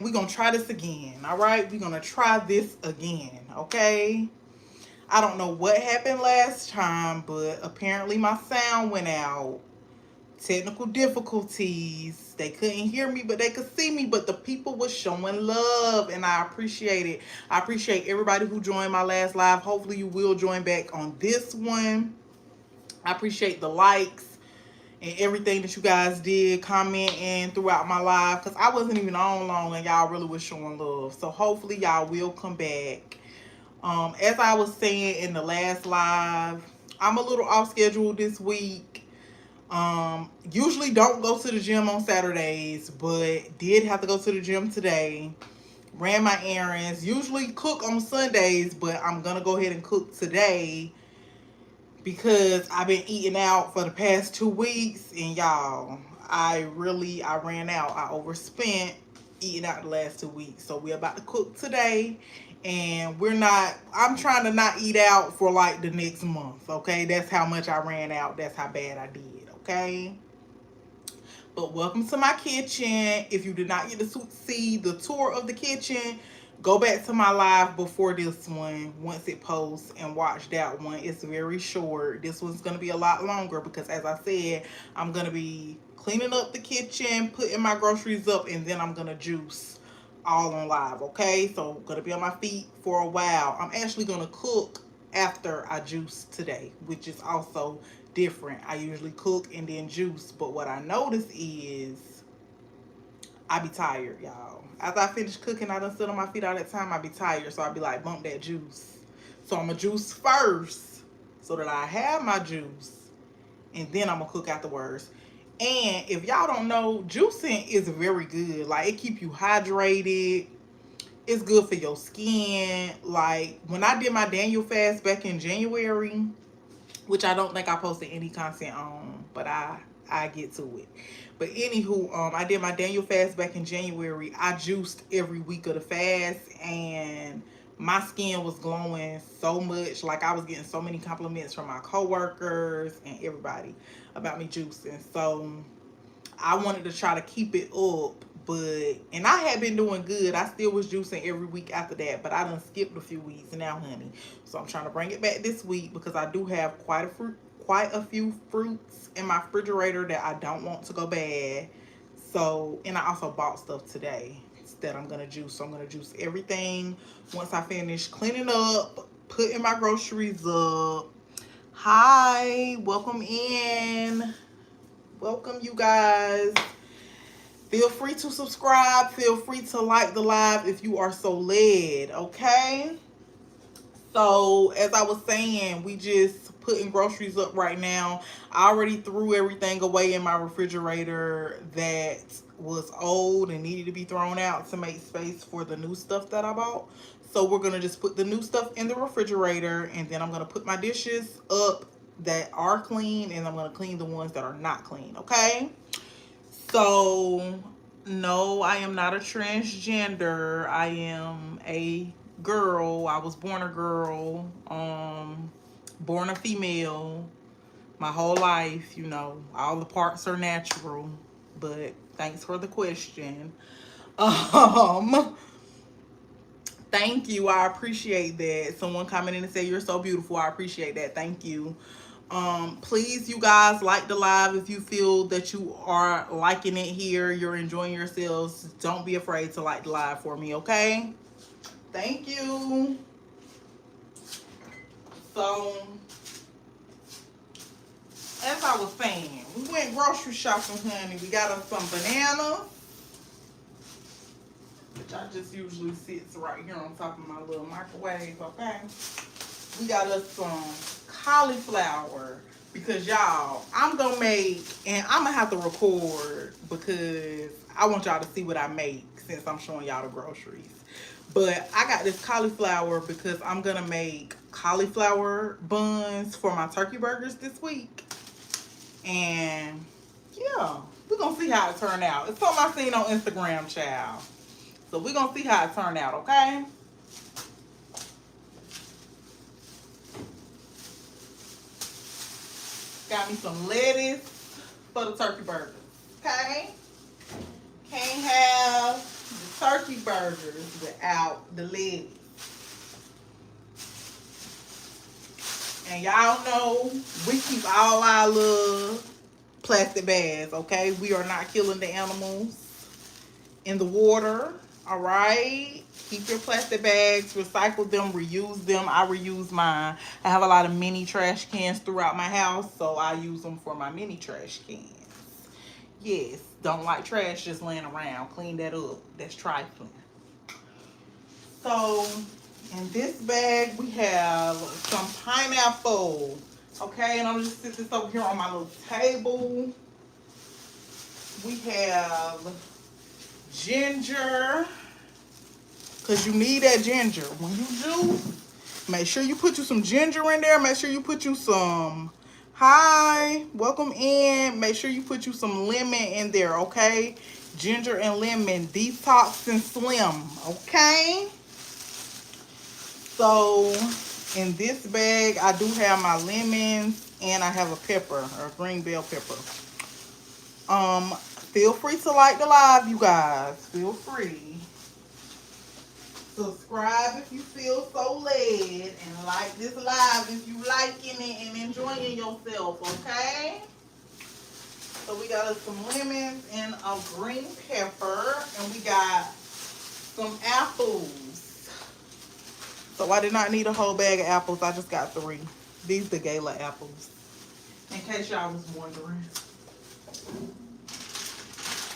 We're going to try this again, all right? We're going to try this again, okay? I don't know what happened last time, but apparently my sound went out. Technical difficulties. They couldn't hear me, but they could see me. But the people was showing love, and I appreciate it. I appreciate everybody who joined my last live. Hopefully, you will join back on this one. I appreciate the likes and everything that you guys did, commenting throughout my live, because I wasn't even on long, and y'all really was showing love. So hopefully, y'all will come back. As I was saying in the last live, I'm a little off schedule this week. Usually don't go to the gym on Saturdays, but did have to go to the gym today. Ran my errands. Usually cook on Sundays, but I'm gonna go ahead and cook today because I've been eating out for the past 2 weeks, and y'all, I ran out. I overspent eating out the last 2 weeks. So we're about to cook today, and I'm trying to not eat out for like the next month, okay? That's how much I ran out. That's how bad I did, okay? But welcome to my kitchen. If you did not get to see the tour of the kitchen, go back to my live before this one once it posts and watch that one. It's very short. This one's going to be a lot longer because, as I said, I'm going to be cleaning up the kitchen, putting my groceries up, and then I'm going to juice all on live, okay? So I'm going to be on my feet for a while. I'm actually going to cook after I juice today, which is also different. I usually cook and then juice, but what I notice is I be tired, y'all. After I finish cooking, I done sit on my feet all that time, I be tired, so I be like, bump that juice. So I'm gonna juice first so that I have my juice, and then I'm gonna cook afterwards. And if y'all don't know, juicing is very good. Like, it keep you hydrated. It's good for your skin. Like, when I did my Daniel fast back in January, which I don't think I posted any content on, but I get to it. But anywho, I did my Daniel fast back in January. I juiced every week of the fast, and my skin was glowing so much. Like, I was getting so many compliments from my coworkers and everybody about me juicing. So I wanted to try to keep it up, and I had been doing good. I still was juicing every week after that, but I done skipped a few weeks now, honey. So I'm trying to bring it back this week because I do have quite a few fruits in my refrigerator that I don't want to go bad. So, and I also bought stuff today that I'm gonna juice. So I'm gonna juice everything once I finish cleaning up, putting my groceries up. Hi, welcome in. Welcome, you guys. Feel free to subscribe. Feel free to like the live if you are so led, okay? So, as I was saying, we just putting groceries up right now. I already threw everything away in my refrigerator that was old and needed to be thrown out to make space for the new stuff that I bought. So, we're going to just put the new stuff in the refrigerator, and then I'm going to put my dishes up that are clean, and I'm going to clean the ones that are not clean, okay? So, no, I am not a transgender. I am a girl. I was born a girl, born a female my whole life, all the parts are natural. But thanks for the question. Um, Thank you. I appreciate that. Someone commented and said you're so beautiful. I appreciate that. Thank you. Please, you guys, like the live if you feel that you are liking it here, you're enjoying yourselves. Don't be afraid to like the live for me, okay? Thank you. So, as I was saying, we went grocery shopping, honey. We got us some bananas, which I just usually sits right here on top of my little microwave, okay? We got us some cauliflower because, y'all, I'm gonna make, and I'm gonna have to record because I want y'all to see what I make since I'm showing y'all the groceries. But I got this cauliflower because I'm gonna make cauliflower buns for my turkey burgers this week. And yeah, we're gonna see how it turned out. It's something I seen on Instagram, child. So we're gonna see how it turned out, okay? Got me some lettuce for the turkey burgers. Okay? Can't have the turkey burgers without the legs. And y'all know we keep all our little plastic bags, okay? We are not killing the animals in the water, all right? Keep your plastic bags, recycle them, reuse them. I reuse mine. I have a lot of mini trash cans throughout my house, so I use them for my mini trash cans. Yes, don't like trash just laying around. Clean that up. That's trifling. So in this bag we have some pineapple. Okay, and I'm just sit this over here on my little table. We have ginger, because you need that ginger. When you juice, make sure you put you some ginger in there. Make sure you put you some, hi, welcome in. Make sure you put you some lemon in there, okay? Ginger and lemon, detox and slim, okay? So in this bag, I do have my lemons and I have a pepper, or a green bell pepper. Feel free to like the live, you guys. Feel free. Subscribe if you feel so led, and like this live if you liking it and enjoying yourself, okay? So we got us some lemons and a green pepper, and we got some apples. So I did not need a whole bag of apples. I just got 3. These the Gala apples, in case y'all was wondering.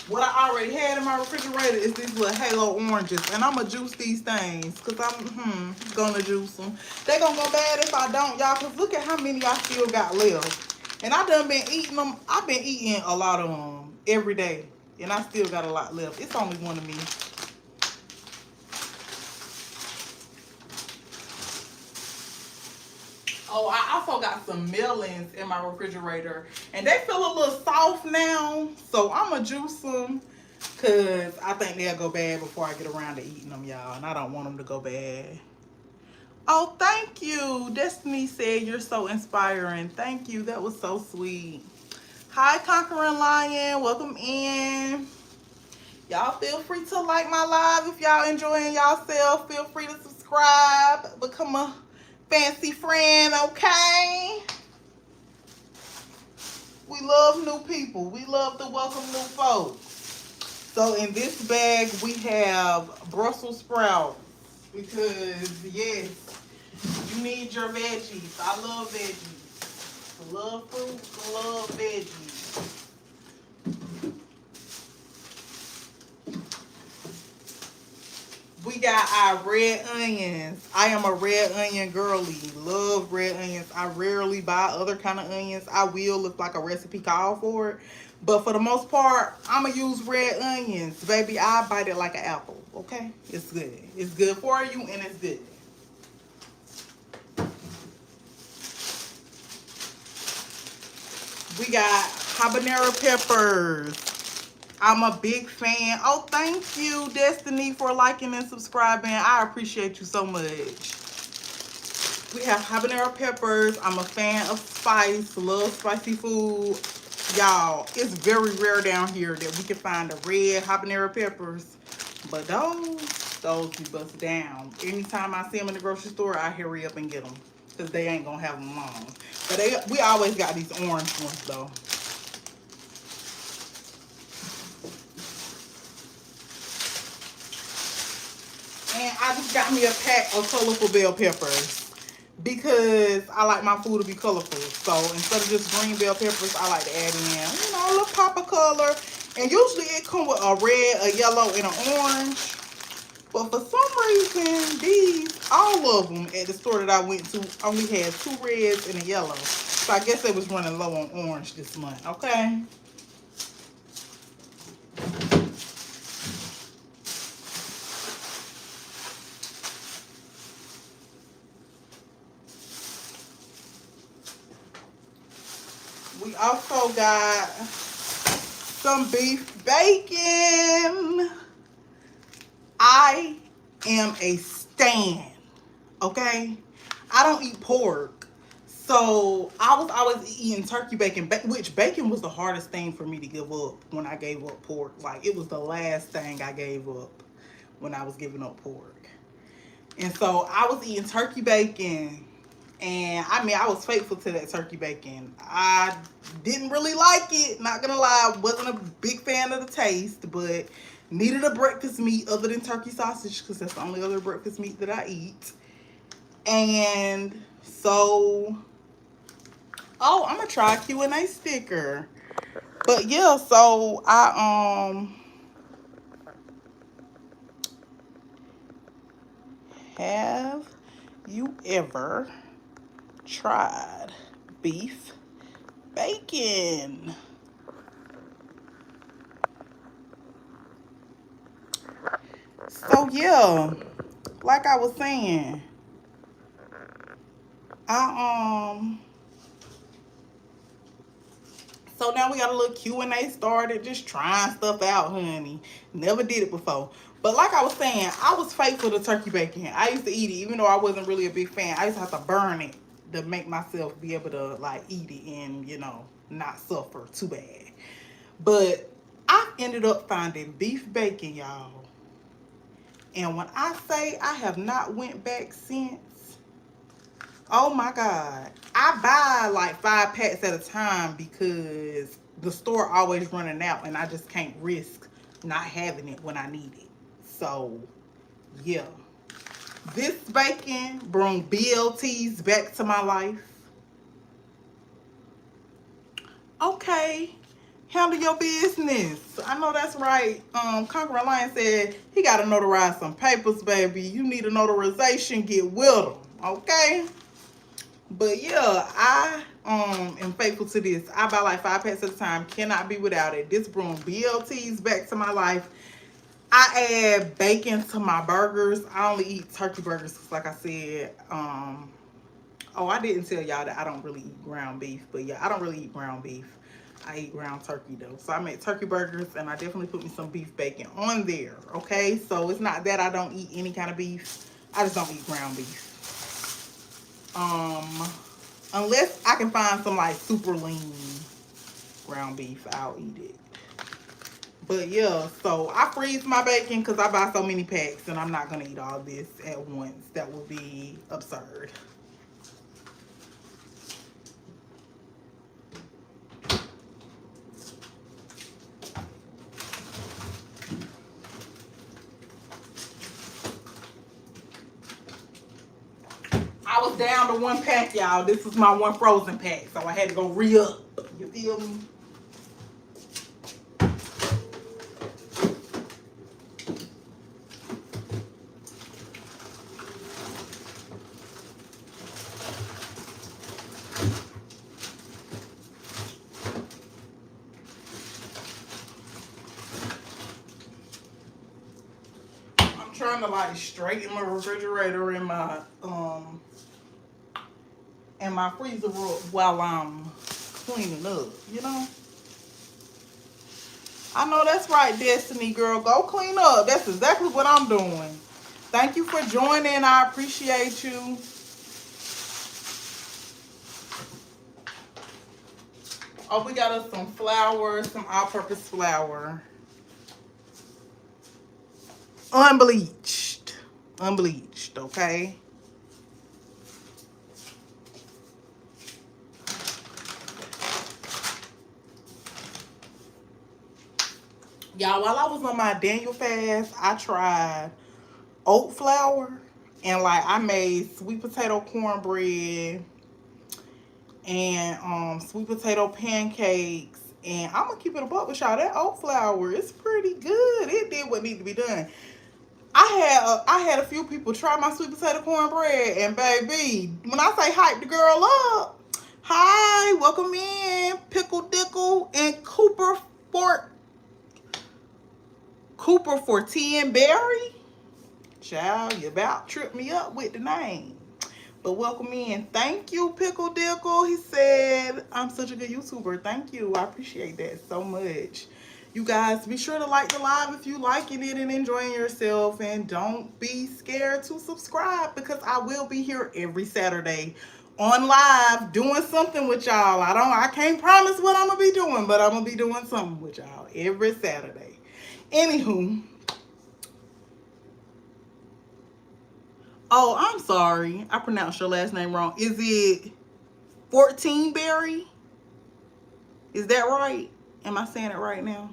What I already had in my refrigerator is these little halo oranges. And I'm going to juice these things. Because I'm going to juice them. They're going to go bad if I don't, y'all. Because look at how many I still got left. And I done been eating them. I've been eating a lot of them every day. And I still got a lot left. It's only one of me. Oh, I also got some melons in my refrigerator. And they feel a little soft now. So I'm going to juice them. Because I think they'll go bad before I get around to eating them, y'all. And I don't want them to go bad. Oh, thank you. Destiny said you're so inspiring. Thank you. That was so sweet. Hi, Conquering Lion. Welcome in. Y'all feel free to like my live if y'all enjoying y'allself. Feel free to subscribe. Become a fancy friend, okay? We love new people. We love to welcome new folks. So in this bag we have Brussels sprouts, because yes, you need your veggies. I love veggies. I love fruit. I love veggies. We got our red onions. I am a red onion girly. Love red onions. I rarely buy other kind of onions. I will if like a recipe call for it. But for the most part, I'm going to use red onions. Baby, I bite it like an apple. Okay? It's good. It's good for you and it's good. We got habanero peppers. I'm a big fan. Oh, thank you, Destiny, for liking and subscribing. I appreciate you so much. We have habanero peppers. I'm a fan of spice. Love spicy food. Y'all, it's very rare down here that we can find the red habanero peppers. But those be bust down. Anytime I see them in the grocery store, I hurry up and get them. Because they ain't going to have them long. But we always got these orange ones, though. And I just got me a pack of colorful bell peppers because I like my food to be colorful. So instead of just green bell peppers, I like to add in, a little pop of color. And usually it comes with a red, a yellow, and an orange. But for some reason, all of them at the store that I went to only had 2 reds and a yellow. So I guess they was running low on orange this month, okay? We also got some beef bacon. I am a stan, okay? I don't eat pork. So I was always eating turkey bacon, which bacon was the hardest thing for me to give up when I gave up pork. Like, it was the last thing I gave up. when I was giving up pork. And so I was eating turkey bacon. And I mean, I was faithful to that turkey bacon. I didn't really like it, not gonna lie. Wasn't a big fan of the taste, but needed a breakfast meat other than turkey sausage because that's the only other breakfast meat that I eat. And so, oh, I'm gonna try a Q&A sticker. But yeah, so have you ever tried beef bacon? So yeah, like I was saying, I so now we got a little Q&A started, just trying stuff out, honey. Never did it before. But like I was saying, I was faithful to turkey bacon. I used to eat it, even though I wasn't really a big fan. I used to have to burn it to make myself be able to like eat it and, you know, not suffer too bad. But I ended up finding beef bacon, y'all. And when I say I have not went back since, oh my God. I buy like 5 packs at a time because the store always running out and I just can't risk not having it when I need it. So, yeah. This bacon brought BLTs back to my life. Okay. Handle your business. I know that's right. Conqueror Lion said he got to notarize some papers, baby. You need a notarization, get with them. Okay? But yeah, I am faithful to this. I buy like 5 packs at a time. Cannot be without it. This brought BLTs back to my life. I add bacon to my burgers. I only eat turkey burgers because, like I said, oh, I didn't tell y'all that I don't really eat ground beef. But yeah, I don't really eat ground beef. I eat ground turkey though. So I make turkey burgers and I definitely put me some beef bacon on there. Okay, so it's not that I don't eat any kind of beef. I just don't eat ground beef. Unless I can find some like super lean ground beef, I'll eat it. But yeah, so I freeze my bacon because I buy so many packs and I'm not going to eat all this at once. That would be absurd. I was down to 1 pack, y'all. This was my one frozen pack, so I had to go re-up. You feel me? I'm trying to like straighten my refrigerator and my freezer while I'm cleaning up, you know? I know that's right, Destiny girl. Go clean up. That's exactly what I'm doing. Thank you for joining. I appreciate you. Oh, we got us some flour, some all-purpose flour. Unbleached. Unbleached, okay? Y'all, while I was on my Daniel fast, I tried oat flour. And like I made sweet potato cornbread and sweet potato pancakes. And I'm gonna keep it a buck with y'all. That oat flour is pretty good. It did what needed to be done. I had a few people try my sweet potato cornbread, and baby, when I say hype the girl up, hi, welcome in, Pickle Dickle and Cooper for Tea and Berry. Child, you about tripped me up with the name. But welcome in. Thank you, Pickle Dickle. He said, I'm such a good YouTuber. Thank you. I appreciate that so much. You guys, be sure to like the live if you liking it and enjoying yourself. And don't be scared to subscribe because I will be here every Saturday on live doing something with y'all. I can't promise what I'm going to be doing, but I'm going to be doing something with y'all every Saturday. Anywho, Oh, I'm sorry. I pronounced your last name wrong. Is it 14 berry? Is that right? Am I saying it right now?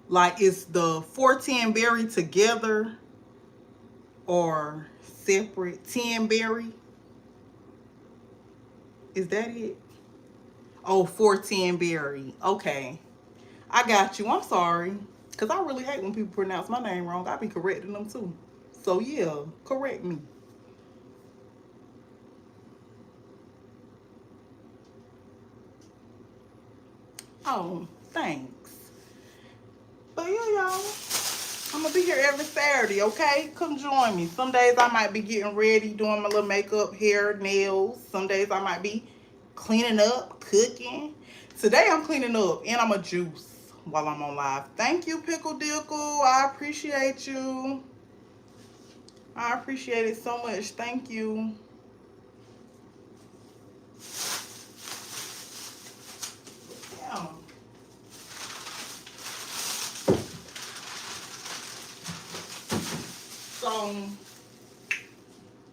Like, is the 14 berry together or separate? 10 berry? Is that it? Oh, 14 berry. Okay. I got you. I'm sorry. Because I really hate when people pronounce my name wrong. I be correcting them too. So, yeah, correct me. Oh, thanks. But yeah, y'all. I'm gonna be here every Saturday, okay? Come join me. Some days I might be getting ready, doing my little makeup, hair, nails. Some days I might be cleaning up, cooking. Today I'm cleaning up and I'm a juice while I'm on live. Thank you, Pickle Dickle. I appreciate you. I appreciate it so much. Thank you. Yeah. So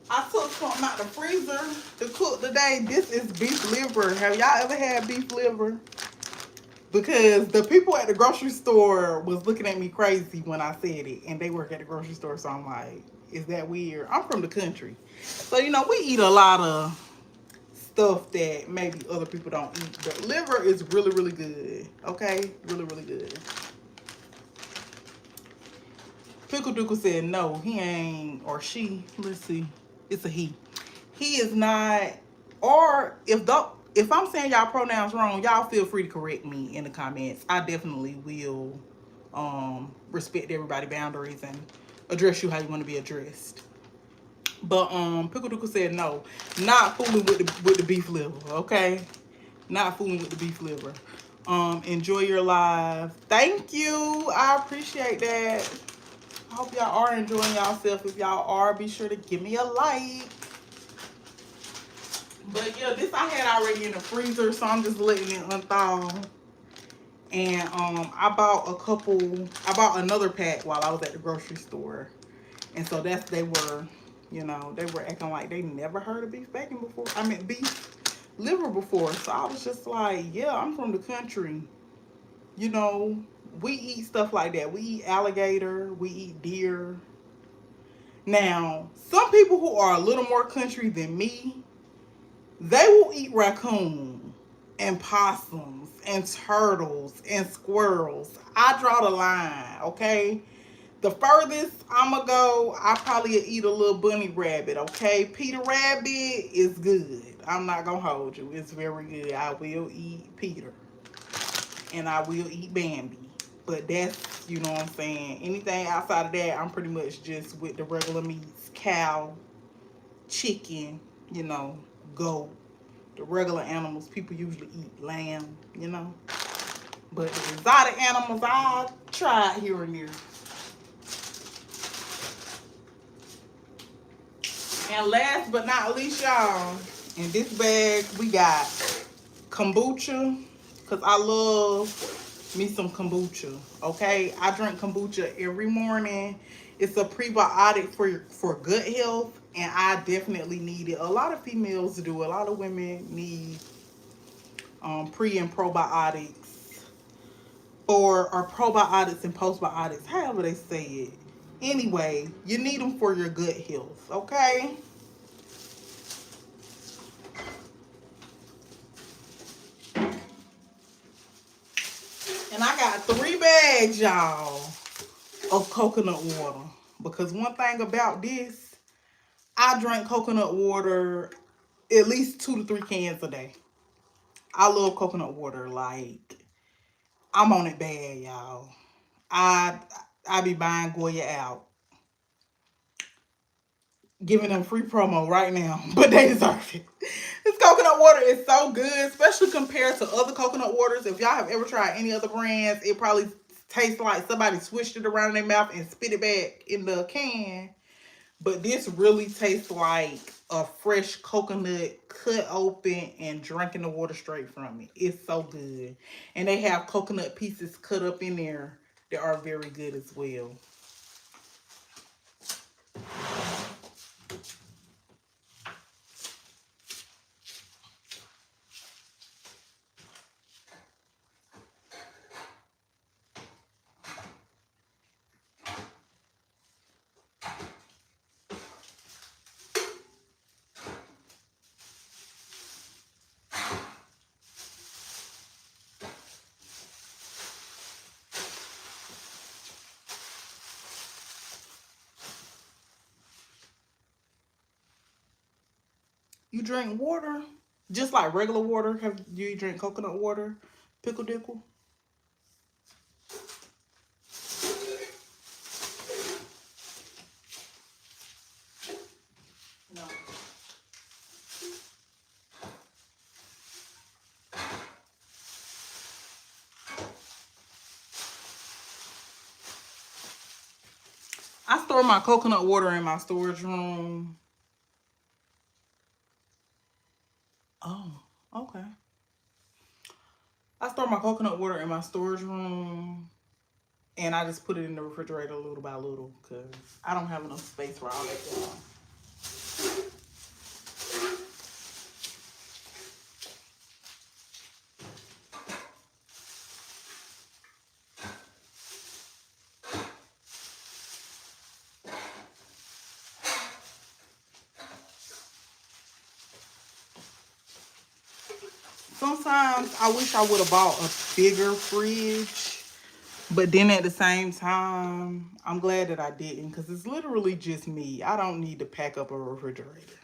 I took something out the freezer to cook today. This is beef liver. Have y'all ever had beef liver? Because the people at the grocery store was looking at me crazy when I said it, and they work at the grocery store, so I'm like, is that weird? I'm from the country, so you know we eat a lot of stuff that maybe other people don't eat, but liver is really, really good. Okay, really, really good. Pickle Duckle said no, he ain't, or she. Let's see, it's a he. He is not. Or if I'm saying y'all pronouns wrong, y'all feel free to correct me in the comments. I definitely will respect everybody's boundaries and address you how you want to be addressed. But Pickle Duckle said no, not fooling with the beef liver. Okay, not fooling with the beef liver. Enjoy your live. Thank you. I appreciate that. I hope y'all are enjoying yourself. If y'all are, be sure to give me a like. But yeah, this I had already in the freezer, so I'm just letting it unthaw. And I bought another pack while I was at the grocery store. And so they were, they were acting like they never heard of beef bacon before. I mean beef liver before. So I was just like, yeah, I'm from the country. You know, we eat stuff like that. We eat alligator, we eat deer. Now, some people who are a little more country than me, they will eat raccoon and possums and turtles and squirrels. I draw the line, okay? The furthest I'ma go, I probably eat a little bunny rabbit, okay? Peter Rabbit is good. I'm not gonna hold you. It's very good. I will eat Peter. And I will eat Bambi. But that's, you know what I'm saying? Anything outside of that, I'm pretty much just with the regular meats. Cow, chicken, goat. The regular animals people usually eat. Lamb, But the exotic animals, I try here and there. And last but not least, y'all, in this bag, we got kombucha. Because I love me some kombucha, okay? I drink kombucha every morning. It's a prebiotic for gut health, and I definitely need it. A lot of females do. A lot of women need pre and probiotics or probiotics and postbiotics, however they say it. Anyway, you need them for your gut health, okay? And I got 3 bags, y'all, of coconut water. Because one thing about this, I drink coconut water at least 2 to 3 cans a day. I love coconut water. Like, I'm on it bad, y'all. I I be buying Goya out. Giving them free promo right now. But they deserve it. This coconut water is so good, especially compared to other coconut waters. If y'all have ever tried any other brands, it probably tastes like somebody swished it around in their mouth and spit it back in the can. But this really tastes like a fresh coconut cut open and drinking the water straight from it. It's so good. And they have coconut pieces cut up in there that are very good as well. You drink water? Just like regular water? Do you drink coconut water? Pickle dickle? No. I store my coconut water in my storage room. Oh, okay. I store my coconut water in my storage room, and I just put it in the refrigerator little by little because I don't have enough space for all that stuff. Sometimes I wish I would have bought a bigger fridge, but then at the same time, I'm glad that I didn't because it's literally just me. I don't need to pack up a refrigerator.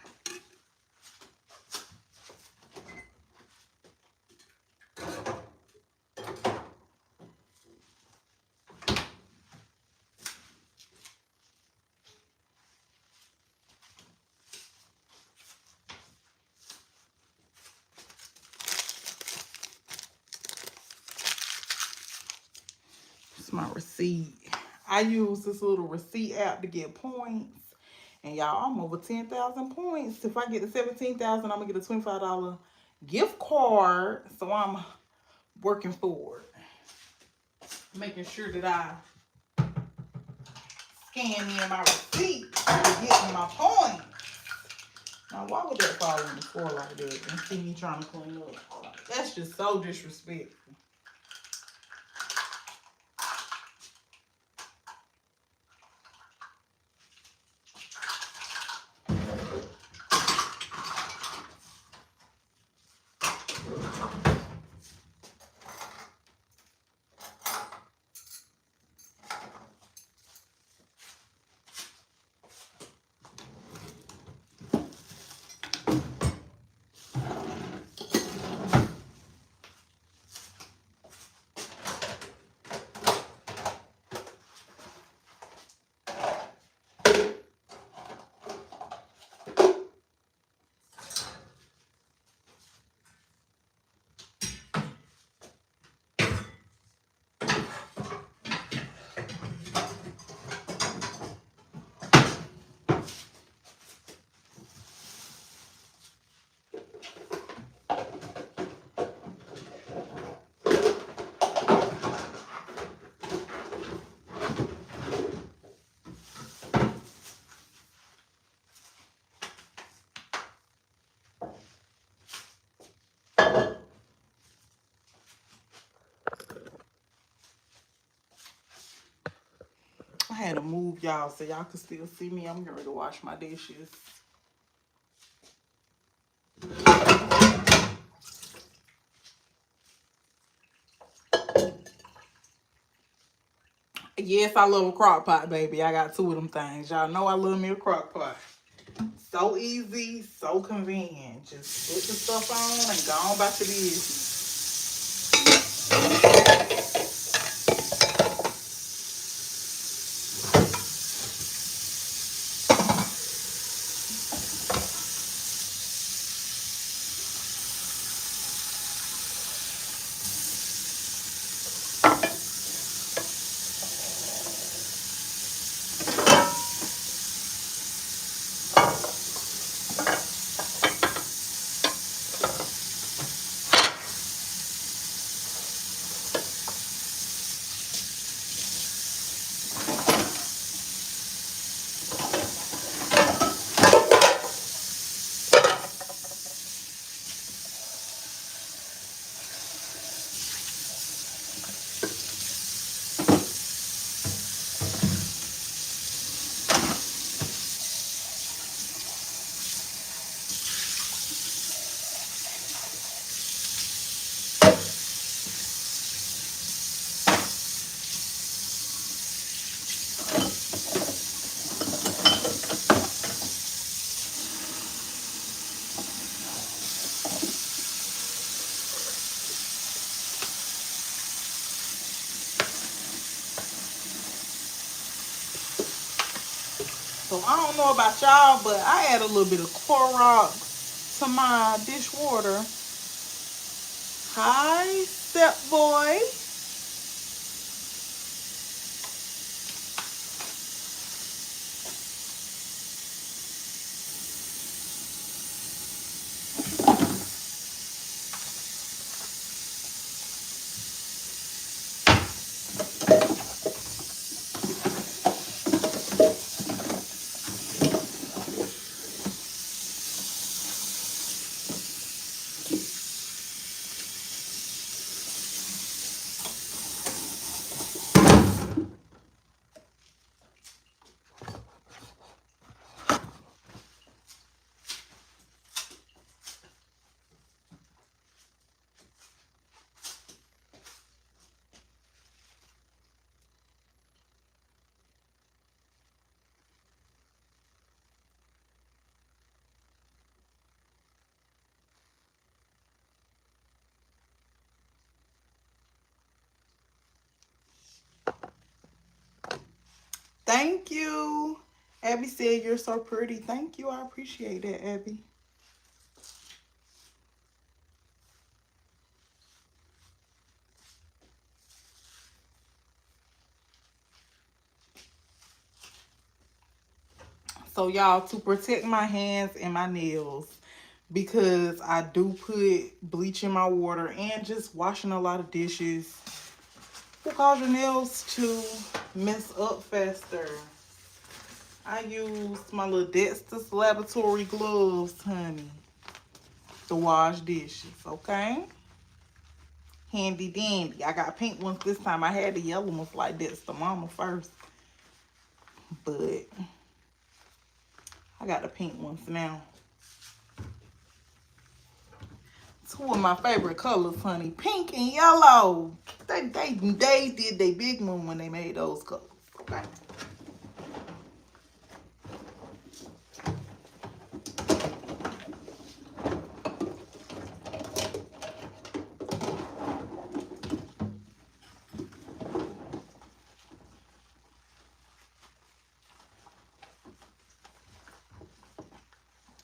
It's my receipt. I use this little receipt app to get points. And y'all, I'm over 10,000 points. If I get to 17,000, I'm going to get a $25 gift card. So I'm working for it. Making sure that I scan in my receipt to get my points. Now, why would that fall on the floor like that and see me trying to clean up? That's just so disrespectful. I had to move y'all so y'all could still see me. I'm getting ready to wash my dishes. Yes, I love a crock pot, baby. I got two of them things. Y'all know I love me a crock pot. So easy, so convenient. Just put the stuff on and go on about your business. So I don't know about y'all, but I add a little bit of Clorox to my dishwater. Hi, step boy. Thank you. Abby said you're so pretty. Thank you. I appreciate that, Abby. So y'all, to protect my hands and my nails, because I do put bleach in my water and just washing a lot of dishes will cause your nails to mess up faster. I use my little Dexter's Laboratory gloves, honey, to wash dishes, okay? Handy dandy. I got pink ones this time. I had the yellow ones like Dexter Mama first, but I got the pink ones now. Two of my favorite colors, honey. Pink and yellow. They did their big one when they made those colors. Okay.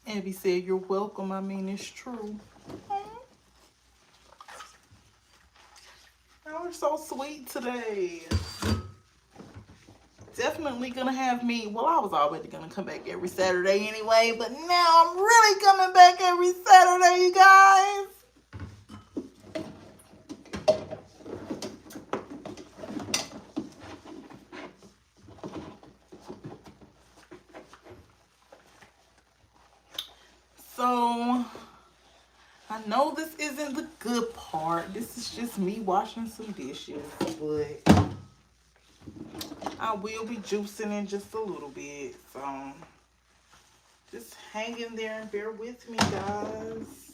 Abby said, "You're welcome." I mean, it's true. You're so sweet today. Definitely gonna have me. Well, I was already gonna come back every Saturday anyway, but now I'm really coming back every Saturday, you guys. So, I know this isn't the good part. This is just me washing some dishes, but I will be juicing in just a little bit. So, just hang in there and bear with me, guys.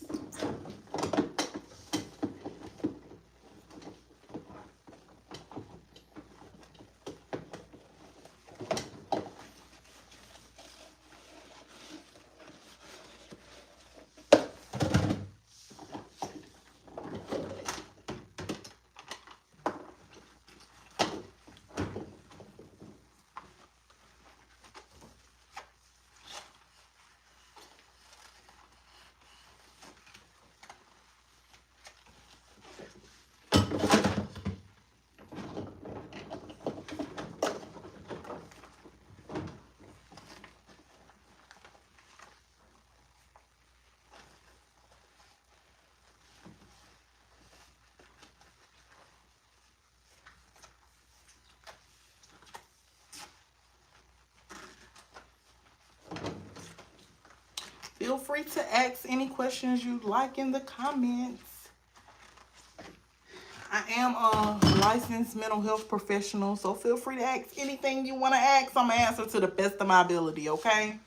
Feel free to ask any questions you'd like in the comments. I am a licensed mental health professional, so feel free to ask anything you want to ask. I'm going to answer to the best of my ability, okay?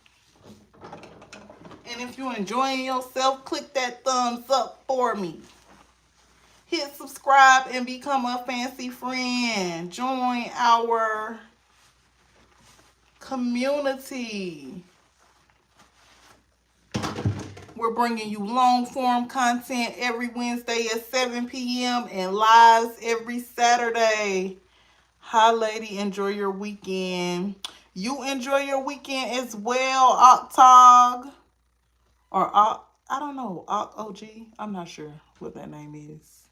And if you're enjoying yourself, click that thumbs up for me. Hit subscribe and become a fancy friend. Join our community. We're bringing you long form content every Wednesday at 7 p.m. and lives every Saturday. Hi, lady. Enjoy your weekend. You enjoy your weekend as well, Octog. Or I don't know, OG. I'm not sure what that name is.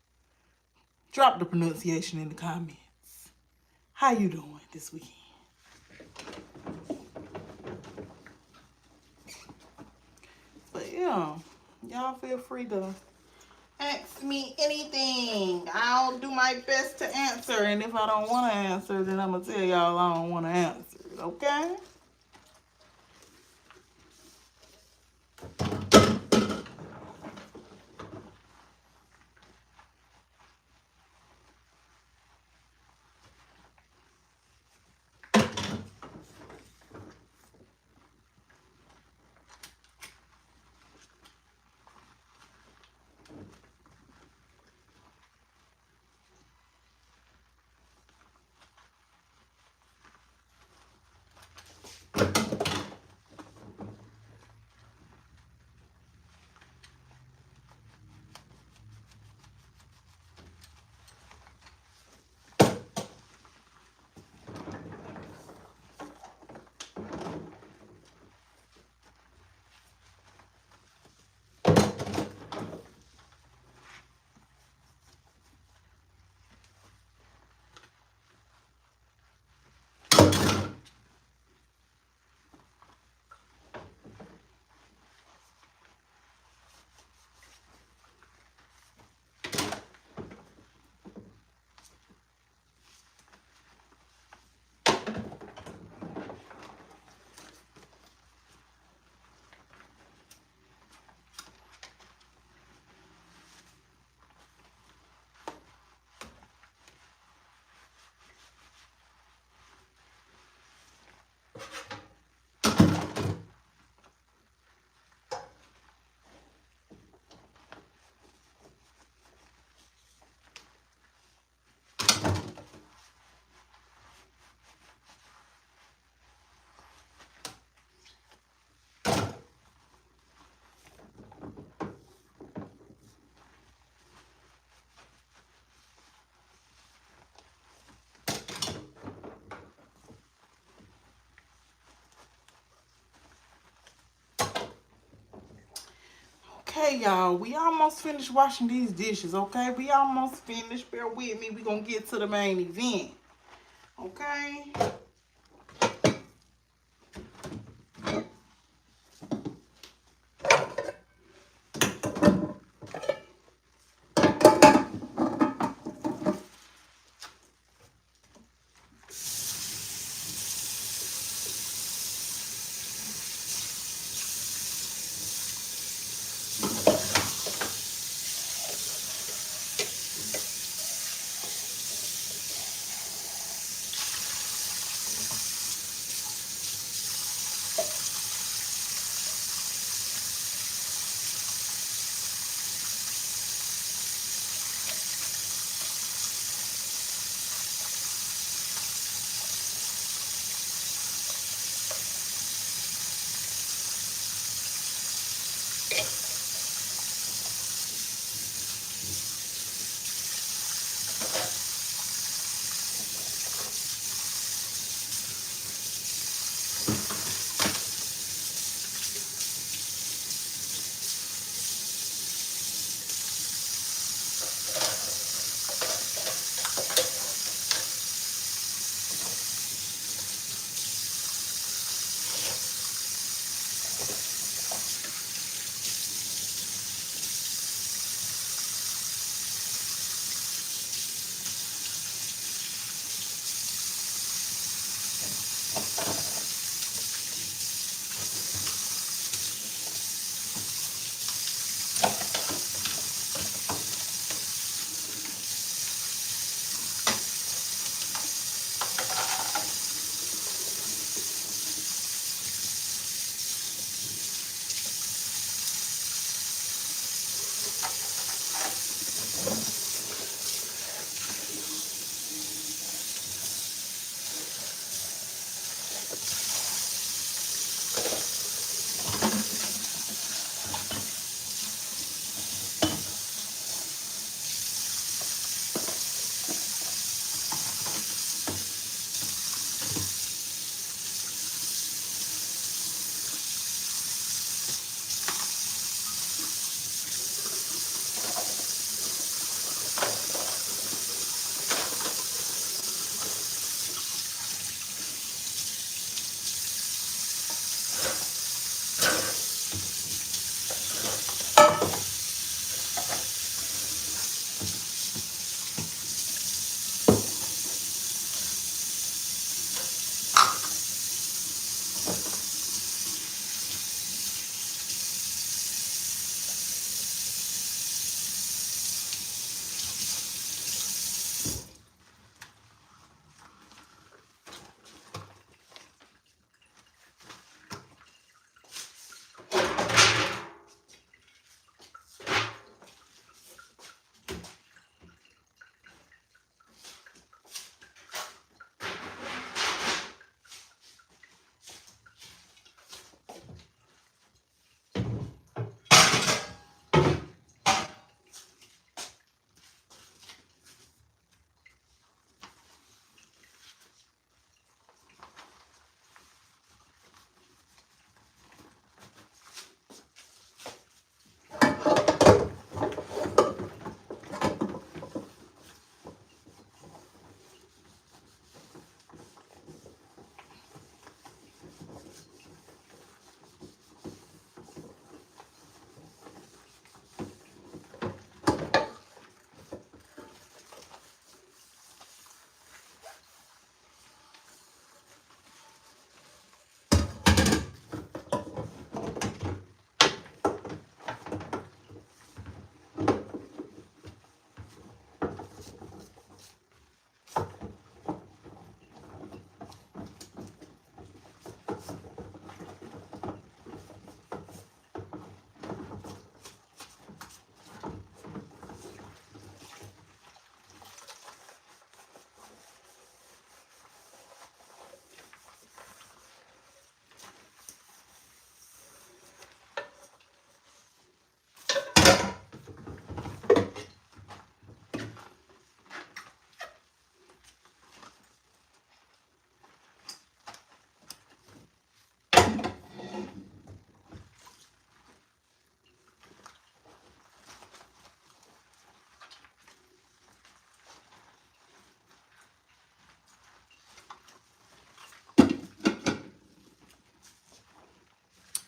Drop the pronunciation in the comments. How you doing this weekend? But yeah, y'all feel free to ask me anything. I'll do my best to answer. And if I don't want to answer, then I'm going to tell y'all I don't want to answer it, okay? Okay, y'all, we almost finished washing these dishes, okay? We almost finished. Bear with me. We're going to get to the main event, okay?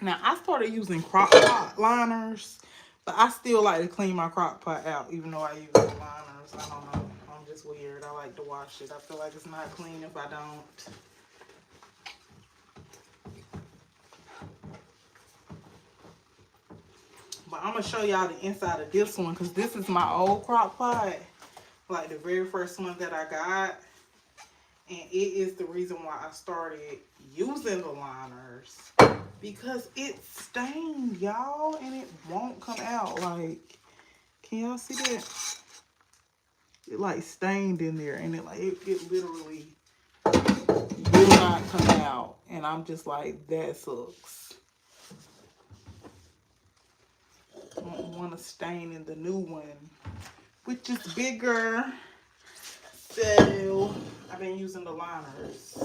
Now, I started using crock pot liners, but I still like to clean my crock pot out, even though I use the liners. I don't know. I'm just weird. I like to wash it. I feel like it's not clean if I don't. But I'm going to show y'all the inside of this one because this is my old crock pot. Like the very first one that I got. And it is the reason why I started using the liners. Because it's stained, y'all. And it won't come out. Like, can y'all see that? It like stained in there. And it literally will not come out. And I'm just like, that sucks. I don't want to stain in the new one, which is bigger. So I've been using the liners.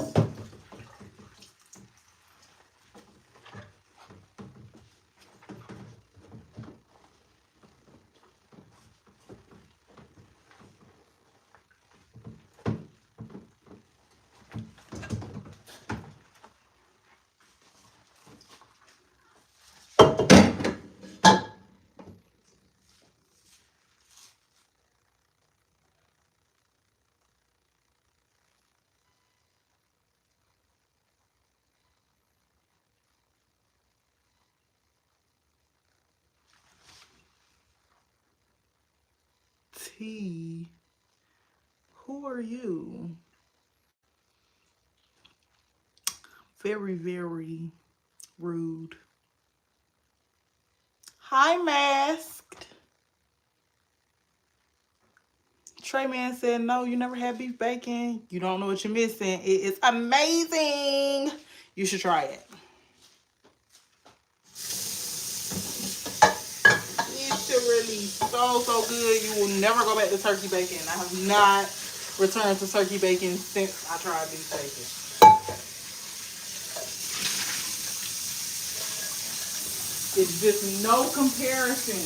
T, who are you? Very, very rude. Hi, Masked. Trayman said, no, you never had beef bacon. You don't know what you're missing. It is amazing. You should try it. It's really so good. You will never go back to turkey bacon. I have not returned to turkey bacon since I tried beef bacon. It's just no comparison.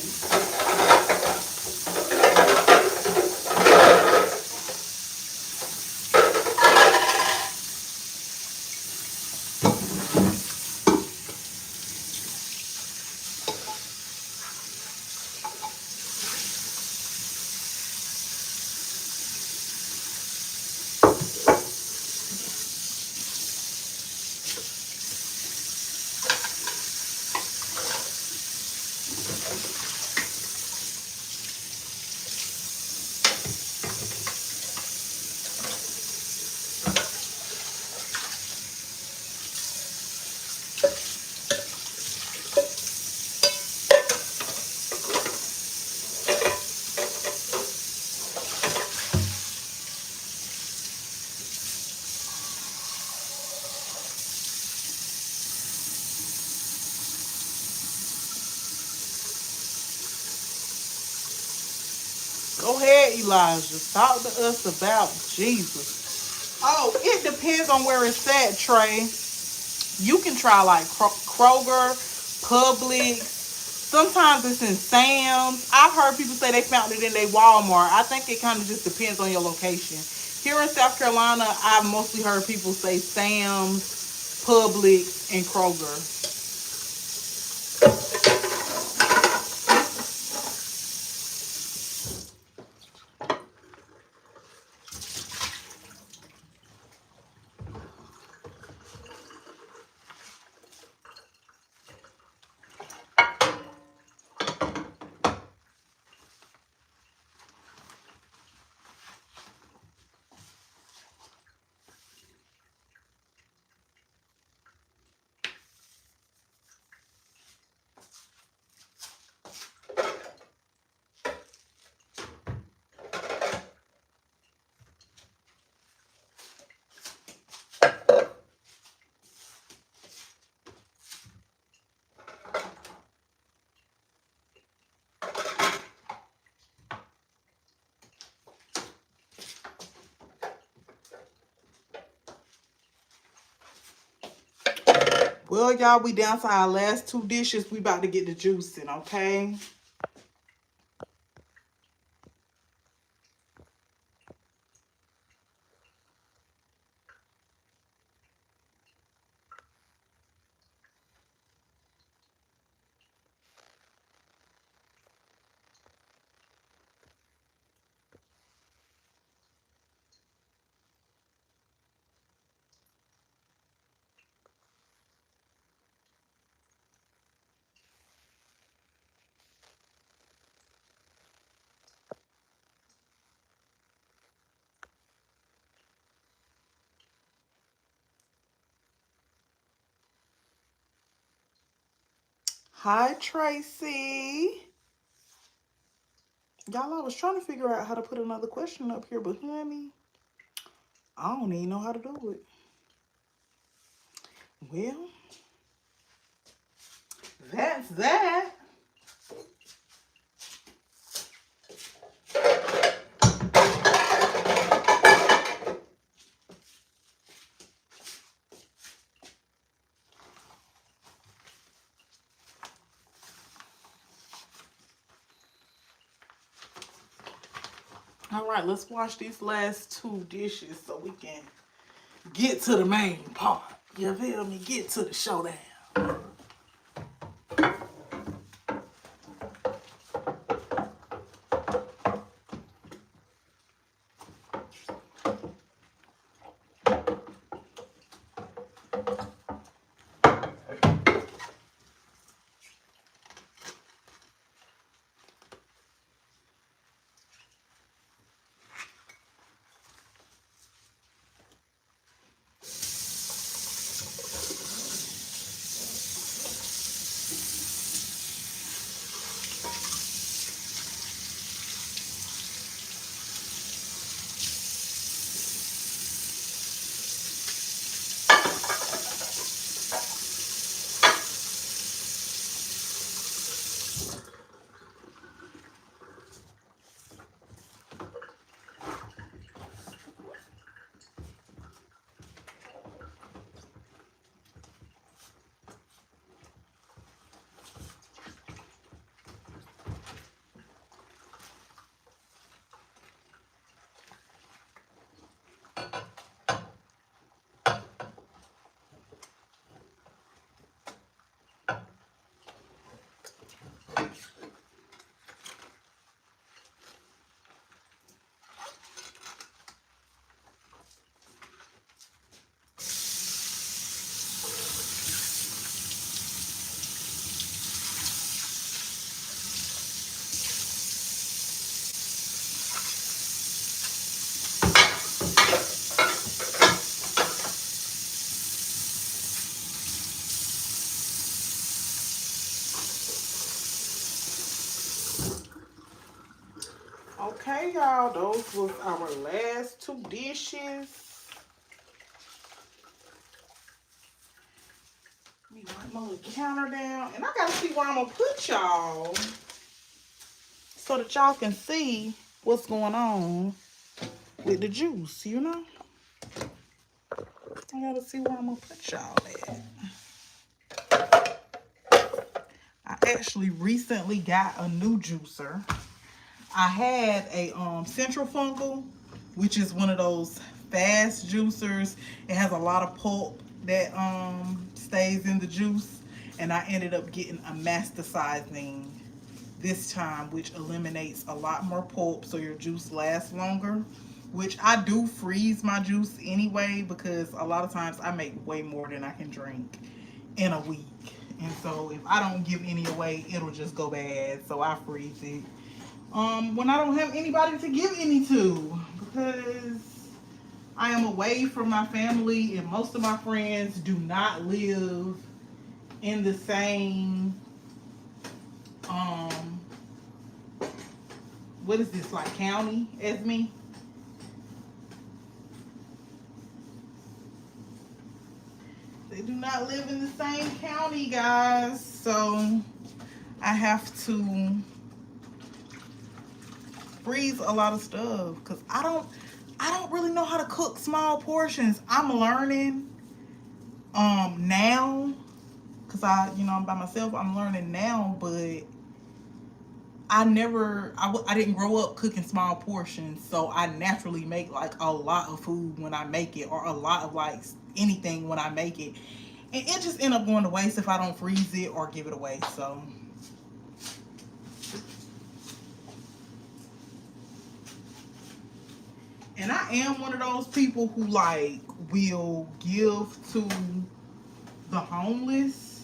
Go ahead, Elijah. Talk to us about Jesus. Oh, it depends on where it's at, Trey. You can try like Kroger, Publix. Sometimes it's in Sam's. I've heard people say they found it in their Walmart. I think it kind of just depends on your location. Here in South Carolina, I've mostly heard people say Sam's, Publix, and Kroger. Well, y'all, we down to our last two dishes. We about to get the juicing, okay? Hi, Tracy. Y'all, I was trying to figure out how to put another question up here, but honey, I don't even know how to do it. Well, that's that. All right, let's wash these last two dishes so we can get to the main part. You feel me? Get to the showdown. Okay, y'all, those was our last two dishes. Let me wipe my little counter down. And I gotta see where I'm gonna put y'all so that y'all can see what's going on with the juice, you know? I gotta see where I'm gonna put y'all at. I actually recently got a new juicer. I had a centrifugal, which is one of those fast juicers. It has a lot of pulp that stays in the juice, and I ended up getting a masticizing this time, which eliminates a lot more pulp so your juice lasts longer, which I do freeze my juice anyway because a lot of times I make way more than I can drink in a week, and so if I don't give any away, it'll just go bad, so I freeze it when I don't have anybody to give any to, because I am away from my family and most of my friends do not live in the same what is this, like county as me. They do not live in the same county, guys, so I have to freeze a lot of stuff because I don't really know how to cook small portions. I'm learning now because I'm by myself. I'm learning now, but I didn't grow up cooking small portions, so I naturally make like a lot of food when I make it, or a lot of like anything when I make it, and it just end up going to waste if I don't freeze it or give it away. So and I am one of those people who like will give to the homeless,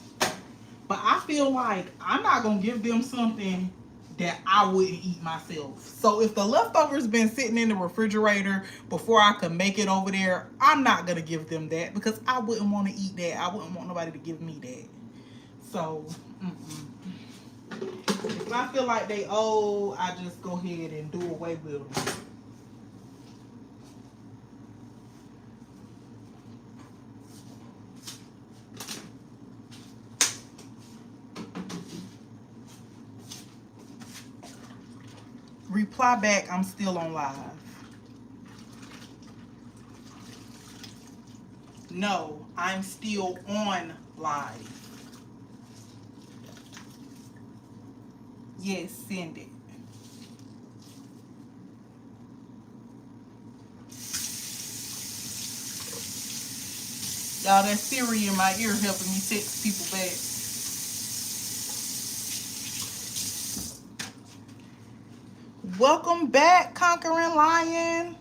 but I feel like I'm not gonna give them something that I wouldn't eat myself. So if the leftovers been sitting in the refrigerator before I could make it over there, I'm not gonna give them that because I wouldn't want to eat that. I wouldn't want nobody to give me that. So If I feel like they old, I just go ahead and do away with them. Reply back, I'm still on live. No, I'm still on live. Yes, send it. Y'all, that Siri in my ear helping me text people back. Welcome back, Conquering Lion.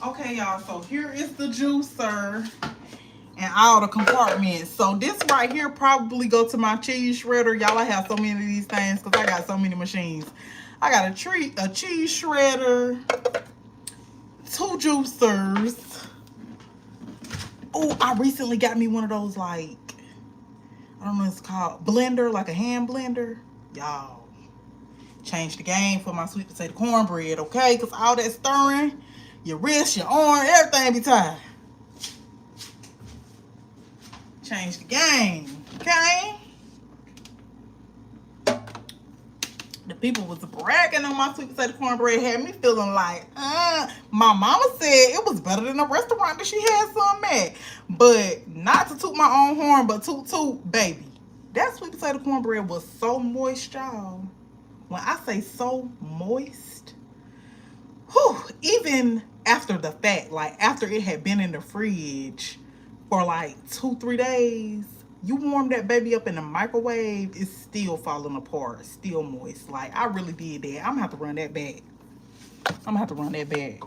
Okay, y'all, so here is the juicer and all the compartments. So this right here probably go to my cheese shredder. Y'all, I have so many of these things because I got so many machines. I got a cheese shredder, 2 juicers. Oh, I recently got me one of those, like, I don't know what it's called, blender, like a hand blender. Y'all, change the game for my sweet potato cornbread, okay? Because all that stirring, your wrist, your arm, everything be tired. Change the game, okay? The people was bragging on my sweet potato cornbread, had me feeling like, my mama said it was better than a restaurant that she had some at. But not to toot my own horn, but toot, baby. That sweet potato cornbread was so moist, y'all. When I say so moist, whew, even after the fact, like after it had been in the fridge for like 2-3 days, you warm that baby up in the microwave, it's still falling apart, still moist. Like, I really did that. I'm gonna have to run that back.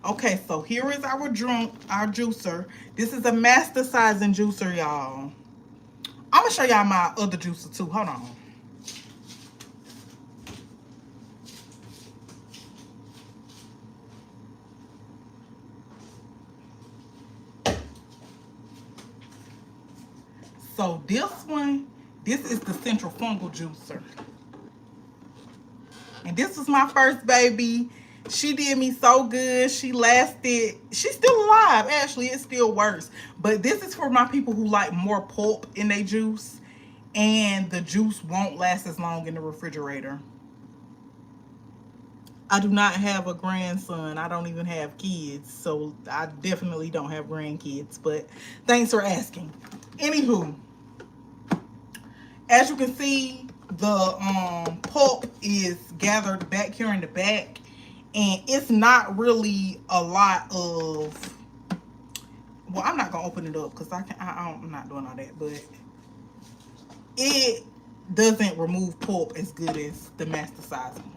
Okay, so here is our juicer. This is a master sizing juicer, y'all. I'm gonna show y'all my other juicer too. Hold on. So this is the central fungal juicer. And this was my first baby. She did me so good. She lasted. She's still alive, actually. It still works. But this is for my people who like more pulp in their juice. And the juice won't last as long in the refrigerator. I do not have a grandson. I don't even have kids. So I definitely don't have grandkids. But thanks for asking. Anywho, as you can see, the pulp is gathered back here in the back, and it's not really a lot of, well, I'm not gonna open it up because I'm not doing all that, but it doesn't remove pulp as good as the master size one.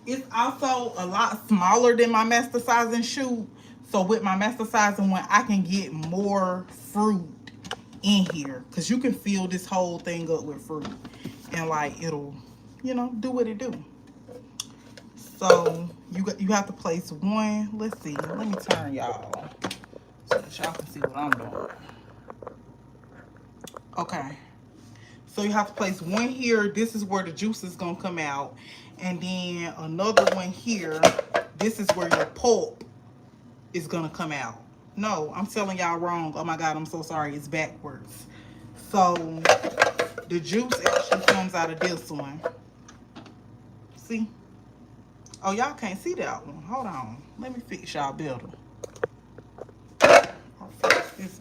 It's also a lot smaller than my master sizing chute. So with my master sizing one, I can get more fruit in here. Because you can fill this whole thing up with fruit. And like it'll, you know, do what it do. So you have to place one. Let's see. Let me turn y'all so that y'all can see what I'm doing. Okay. So you have to place one here. This is where the juice is going to come out. And then another one here. This is where your pulp is going to come out. No, I'm telling y'all wrong. Oh my God, I'm so sorry. It's backwards. So the juice actually comes out of this one. See? Oh, y'all can't see that one. Hold on. Let me fix y'all better. I'll fix this.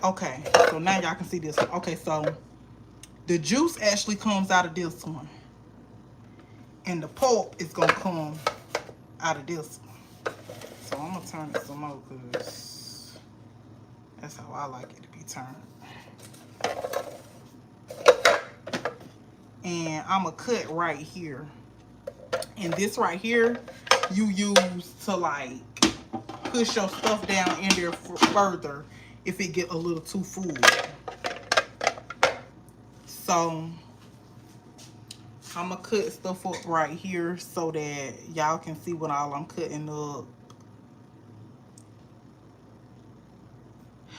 Okay, so now y'all can see this one. Okay, so the juice actually comes out of this one, and the pulp is gonna come out of this one. So I'm gonna turn it some more because that's how I like it to be turned. And I'm gonna cut right here. And this right here, you use to like push your stuff down in there further if it get a little too full. So I'm gonna cut stuff up right here so that y'all can see what all I'm cutting up.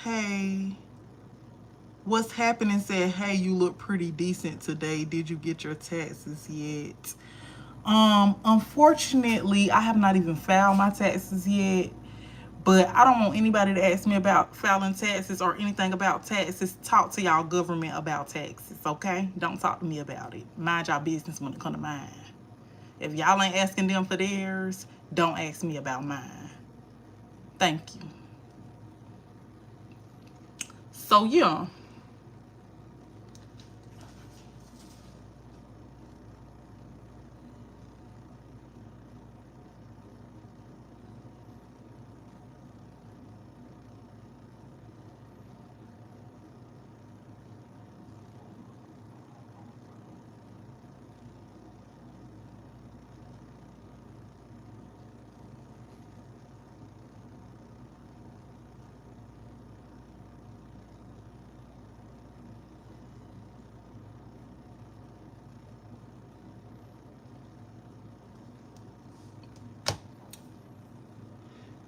Hey, what's happening said, hey, you look pretty decent today. Did you get your taxes yet? Unfortunately, I have not even filed my taxes yet. But I don't want anybody to ask me about filing taxes or anything about taxes. Talk to y'all government about taxes, okay? Don't talk to me about it. Mind y'all business when it comes to mine. If y'all ain't asking them for theirs, don't ask me about mine. Thank you. So, yeah.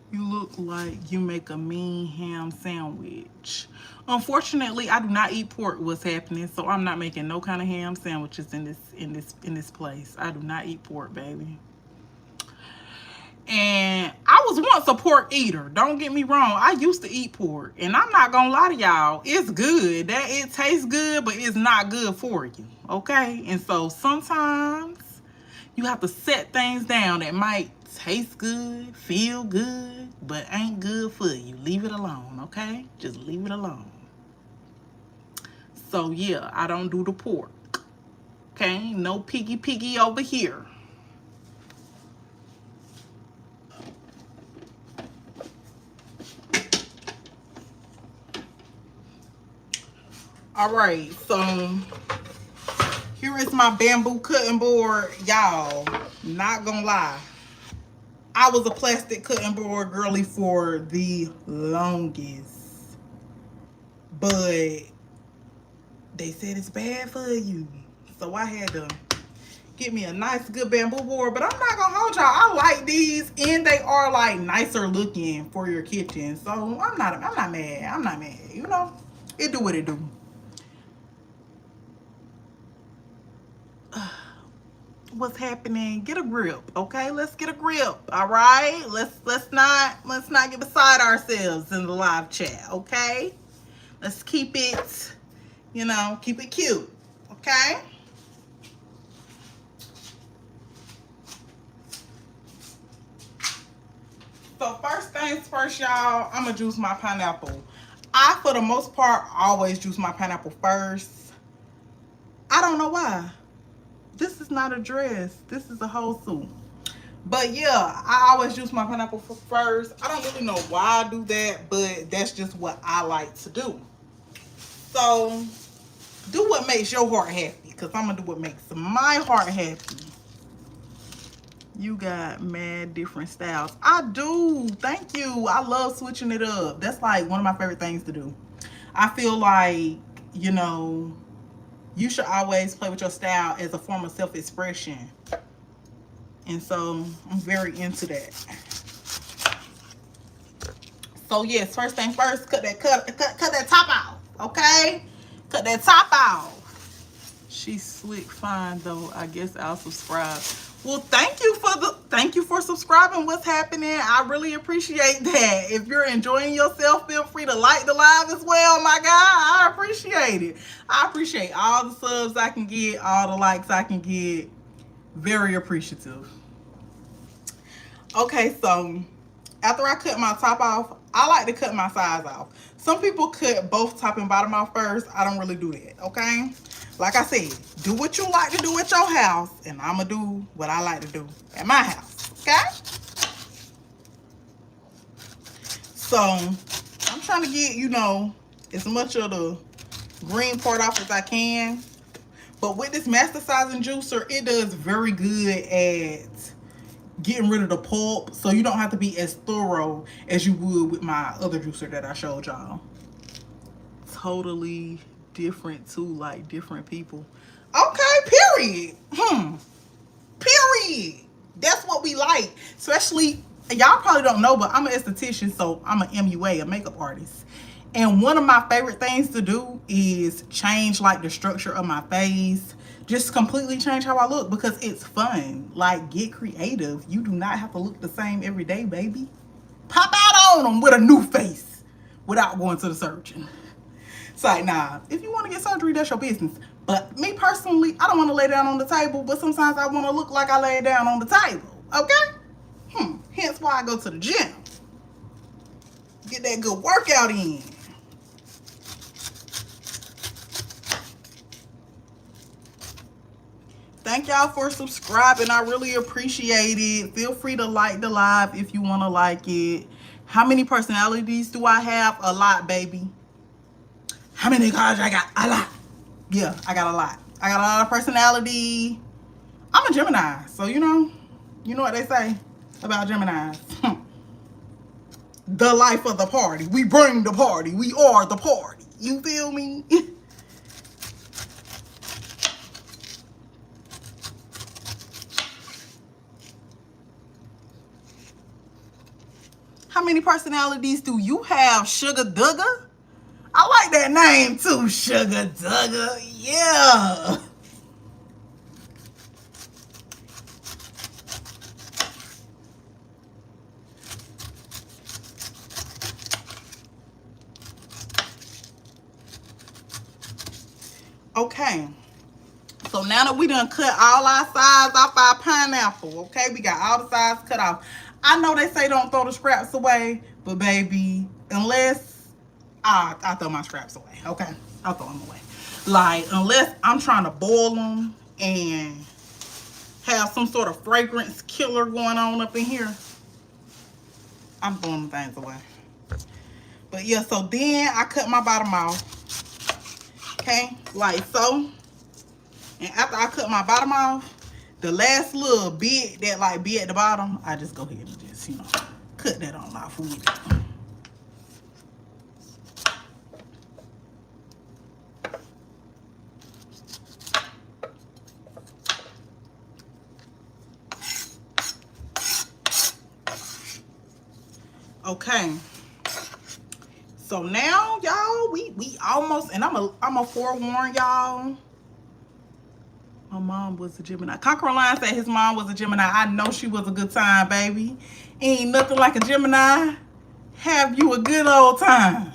You look like you make a mean ham sandwich. Unfortunately, I do not eat pork. What's happening? So I'm not making no kind of ham sandwiches in this place. I do not eat pork, baby. And I was once a pork eater. Don't get me wrong. I used to eat pork. And I'm not going to lie to y'all. It's good. That it tastes good, but it's not good for you. Okay? And so sometimes you have to set things down that might taste good, feel good, but ain't good for you. Leave it alone, okay? Just leave it alone. So, yeah, I don't do the pork. Okay? No piggy over here. All right, so here is my bamboo cutting board. Y'all, not gonna lie. I was a plastic cutting board girly for the longest. But they said it's bad for you. So I had to get me a nice good bamboo board. But I'm not gonna hold y'all. I like these and they are like nicer looking for your kitchen. So I'm not mad. I'm not mad. You know, it do what it do. What's happening? Get a grip, okay? Let's get a grip, all right? Let's not get beside ourselves in the live chat, okay? Let's keep it, you know, keep it cute, okay? So first things first, y'all, I'm gonna juice my pineapple. I, for the most part, always juice my pineapple first. I don't know why. This is not a dress. This is a whole suit. But yeah, I always juice my pineapple first. I don't really know why I do that, but that's just what I like to do. So do what makes your heart happy, because I'm gonna do what makes my heart happy. You got mad different styles. I do. Thank you. I love switching it up. That's like one of my favorite things to do. I feel like, you know, you should always play with your style as a form of self-expression. And so I'm very into that. So yes, first thing first, cut that top off. Okay? Cut that top off. She's slick fine though. I guess I'll subscribe. Well, thank you for subscribing. What's happening? I really appreciate that. If you're enjoying yourself, feel free to like the live as well. My God, I appreciate it. I appreciate all the subs I can get, all the likes I can get. Very appreciative. Okay, so after I cut my top off, I like to cut my sides off. Some people cut both top and bottom off first. I don't really do that, okay? Like I said, do what you like to do at your house, and I'm going to do what I like to do at my house, okay? So, I'm trying to get, you know, as much of the green part off as I can. But with this master sizing juicer, it does very good at getting rid of the pulp, so you don't have to be as thorough as you would with my other juicer that I showed y'all. Totally different too, like different people. Okay, period. Period. That's what we like. Especially, y'all probably don't know, but I'm an esthetician, so I'm an MUA, a makeup artist. And one of my favorite things to do is change like the structure of my face. Just completely change how I look because it's fun. Like, get creative. You do not have to look the same every day, baby. Pop out on them with a new face without going to the surgeon. It's like, nah, if you want to get surgery, that's your business. But me personally, I don't want to lay down on the table, but sometimes I want to look like I lay down on the table. Okay? Hence why I go to the gym. Get that good workout in. Thank y'all for subscribing. I really appreciate it. Feel free to like the live if you want to like it. How many personalities do I have? A lot, baby. How many cards I got? A lot. Yeah, I got a lot. I got a lot of personality. I'm a Gemini, so you know what they say about Geminis. The life of the party. We bring the party. We are the party. You feel me? How many personalities do you have, Sugar Dugger? I like that name too, Sugar Dugger. Yeah. Okay. So now that we done cut all our sides off our pineapple, okay? We got all the sides cut off. I know they say don't throw the scraps away, but baby, unless I throw my scraps away, okay? I'll throw them away. Like, unless I'm trying to boil them and have some sort of fragrance killer going on up in here, I'm throwing things away. But yeah, so then I cut my bottom off, okay? Like so. And after I cut my bottom off, the last little bit that like be at the bottom, I just go ahead and just, you know, cut that on off with it. Okay. So now, y'all, we almost, and I'm a forewarn y'all. My mom was a Gemini. Conquerline said his mom was a Gemini. I know she was a good time, baby. Ain't nothing like a Gemini. Have you a good old time.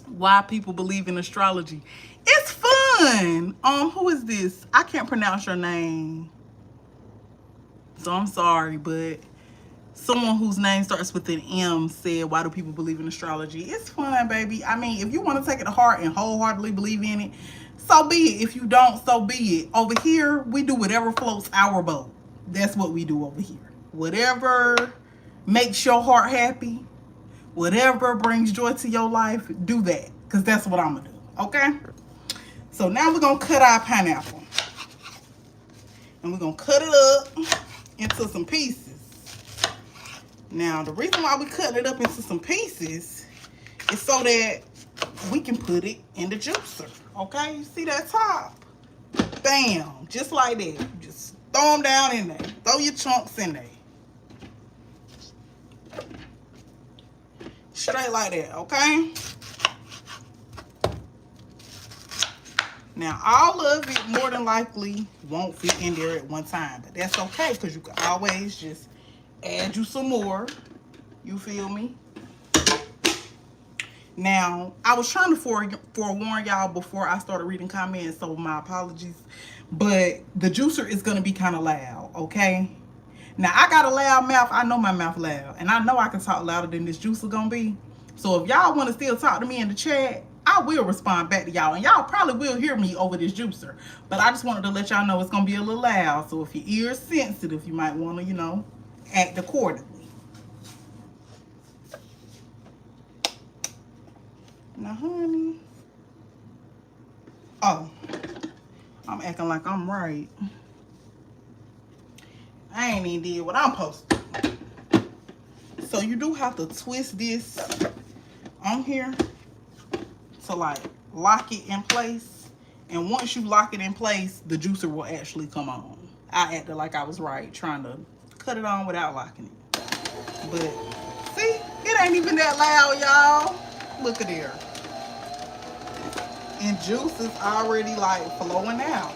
Why people believe in astrology. It's fun. Who is this? I can't pronounce your name, so I'm sorry, but someone whose name starts with an M said, why do people believe in astrology? It's fun, baby. I mean, if you want to take it to heart and wholeheartedly believe in it, so be it. If you don't, so be it. Over here, we do whatever floats our boat. That's what we do over here. Whatever makes your heart happy, whatever brings joy to your life, do that. Because that's what I'm going to do. Okay? So now we're going to cut our pineapple. And we're going to cut it up into some pieces. Now, the reason why we cut it up into some pieces is so that we can put it in the juicer. Okay, you see that top? Bam, just like that. You just throw them down in there. Throw your chunks in there. Straight like that, okay? Now, all of it more than likely won't fit in there at one time. But that's okay, because you can always just add you some more. You feel me? Now, I was trying to forewarn y'all before I started reading comments, so my apologies. But the juicer is going to be kind of loud, okay? Now, I got a loud mouth. I know my mouth loud. And I know I can talk louder than this juicer gonna be. So if y'all want to still talk to me in the chat, I will respond back to y'all. And y'all probably will hear me over this juicer. But I just wanted to let y'all know it's gonna be a little loud. So if your ear is sensitive, you might want to, you know, act accordingly. Now, honey. Oh, I'm acting like I'm right. I ain't even did what I'm supposed to do. So you do have to twist this on here to like lock it in place. And once you lock it in place, the juicer will actually come on. I acted like I was right, trying to cut it on without locking it. But see, it ain't even that loud, y'all. Look at there. And juice is already like flowing out.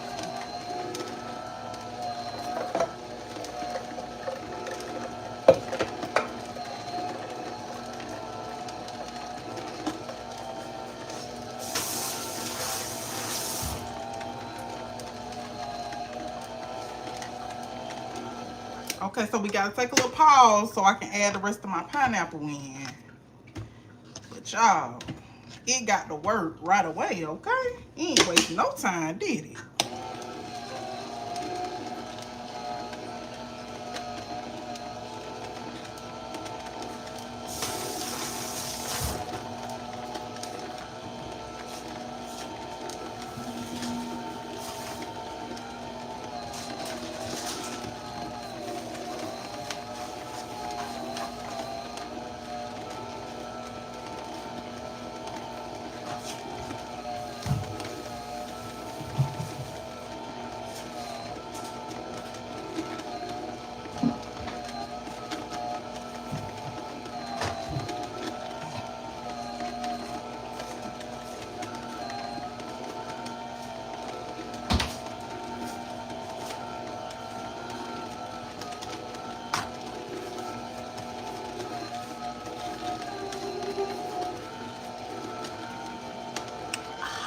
Okay, so we gotta take a little pause so I can add the rest of my pineapple in. But y'all, it got to work right away, okay? It ain't wasting no time, did it?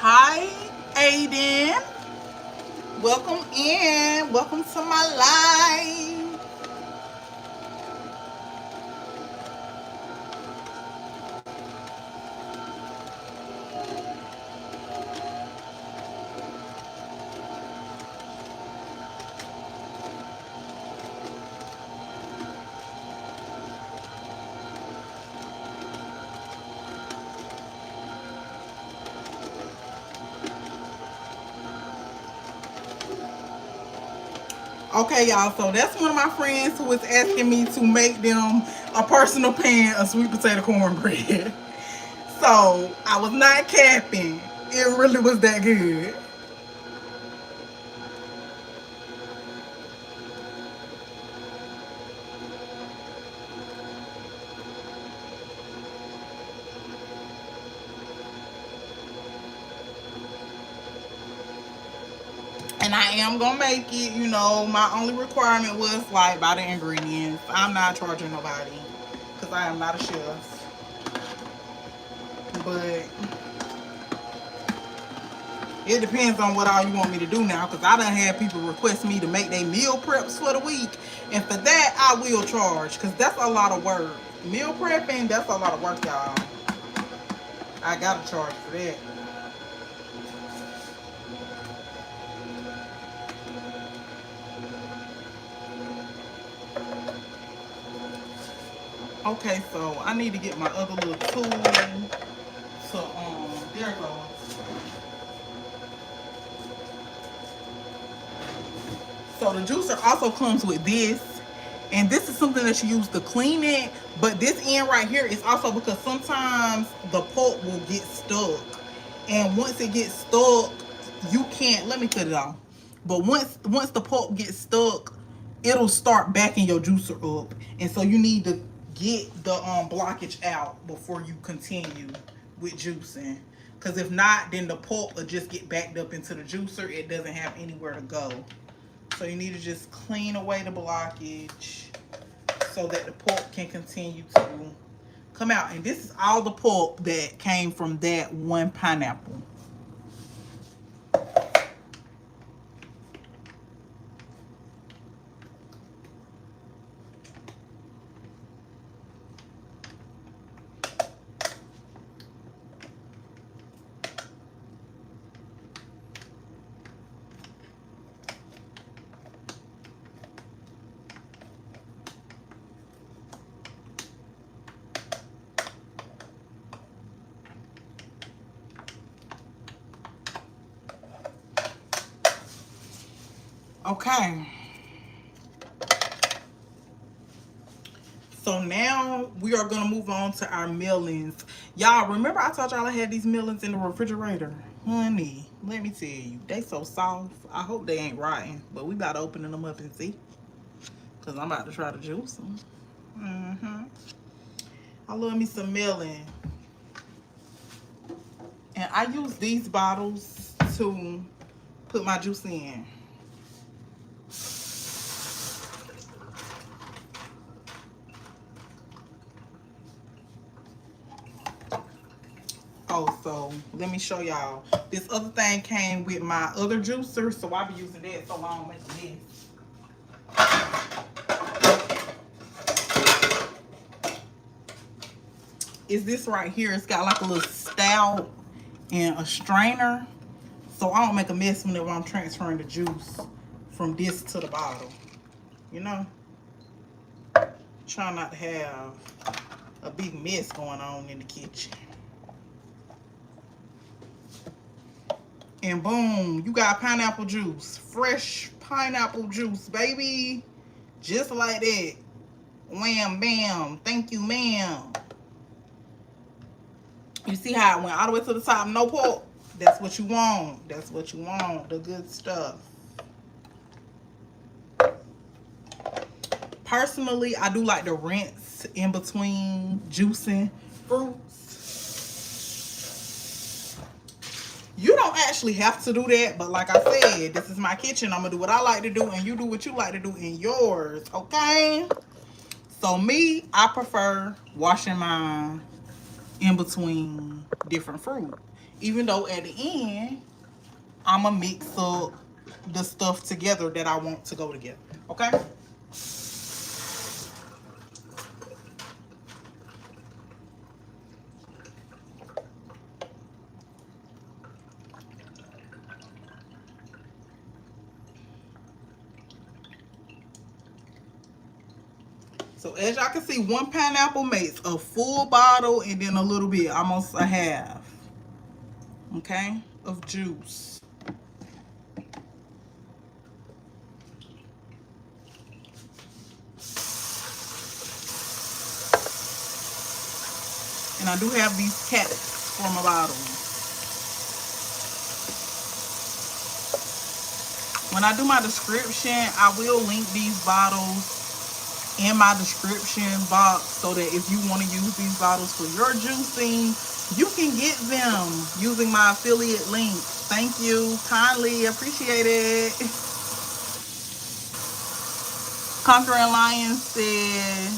Hi, Aiden. Welcome in. Welcome to my life. Okay, y'all, so that's one of my friends who was asking me to make them a personal pan of sweet potato cornbread. So I was not capping. It really was that good. And I am gonna make it, you know. My only requirement was like by the ingredients. I'm not charging nobody because I am not a chef. But it depends on what all you want me to do now, because I done had people request me to make their meal preps for the week. And for that, I will charge, because that's a lot of work. Meal prepping, that's a lot of work, y'all. I gotta charge for that. Okay, so I need to get my other little tool. So, there it goes. So the juicer also comes with this. And this is something that you use to clean it. But this end right here is also because sometimes the pulp will get stuck. And once it gets stuck, you can't, let me cut it off. But once the pulp gets stuck, it'll start backing your juicer up. And so you need to get the blockage out before you continue with juicing. Because if not, then the pulp will just get backed up into the juicer. It doesn't have anywhere to go. So you need to just clean away the blockage so that the pulp can continue to come out. And this is all the pulp that came from that one pineapple. Okay. So now we are gonna move on to our melons. Y'all, remember I told y'all I had these melons in the refrigerator? Honey, let me tell you, they so soft. I hope they ain't rotten, but we about to open them up and see. Cause I'm about to try to juice them. I love me some melon. And I use these bottles to put my juice in. Oh, so let me show y'all. This other thing came with my other juicer, so I'll be using that so I don't make a mess. Is this right here. It's got like a little spout and a strainer, so I don't make a mess whenever I'm transferring the juice from this to the bottle. You know, trying not to have a big mess going on in the kitchen. And boom, you got pineapple juice. Fresh pineapple juice, baby. Just like that. Wham, bam. Thank you, ma'am. You see how it went all the way to the top, no pork? That's what you want. That's what you want. The good stuff. Personally, I do like to rinse in between juicing fruits. You don't actually have to do that, but like I said, this is my kitchen. I'm gonna do what I like to do, and you do what you like to do in yours, okay? So me, I prefer washing mine in between different fruit. Even though at the end, I'ma mix up the stuff together that I want to go together, okay? So as y'all can see, one pineapple makes a full bottle and then a little bit, almost a half, okay, of juice. And I do have these caps for my bottles. When I do my description, I will link these bottles in my description box so that if you want to use these bottles for your juicing, you can get them using my affiliate link. Thank you kindly, appreciate it. Conquering Lion said,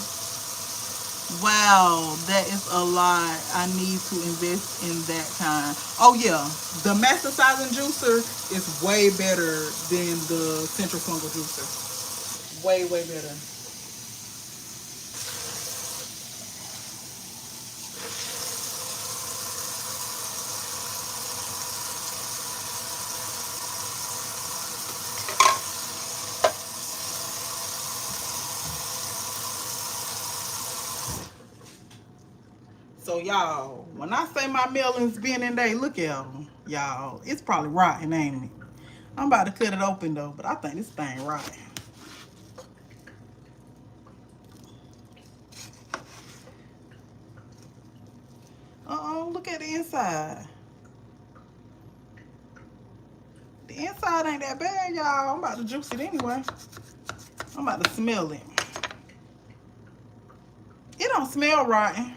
wow, that is a lot. I need to invest in that kind. Oh yeah, the master sizing juicer is way better than the centrifugal juicer. Way, way better. So y'all, when I say my melons been in there, look at them, y'all. It's probably rotten, ain't it? I'm about to cut it open though, but I think this thing rotten. Look at the inside. The inside ain't that bad, y'all. I'm about to juice it anyway. I'm about to smell it. It don't smell rotten.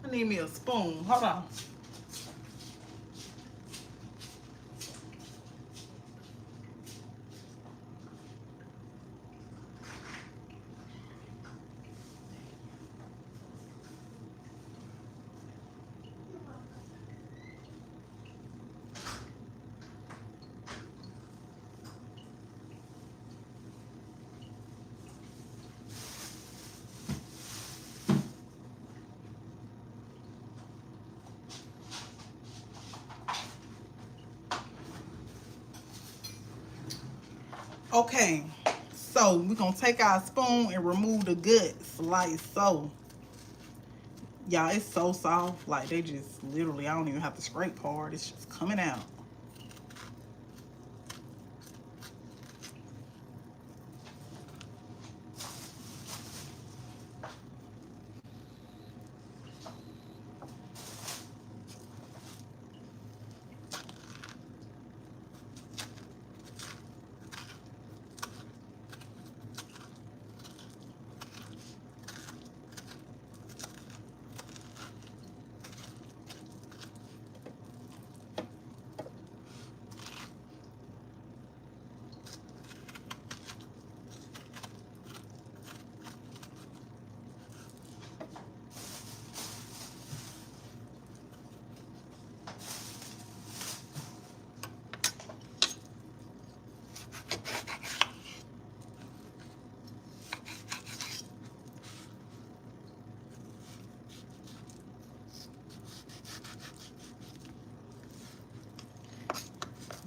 I need me a spoon. Hold on. Okay, so we're gonna take our spoon and remove the guts like so. Y'all, it's so soft. Like, they just literally, I don't even have to scrape hard. It's just coming out.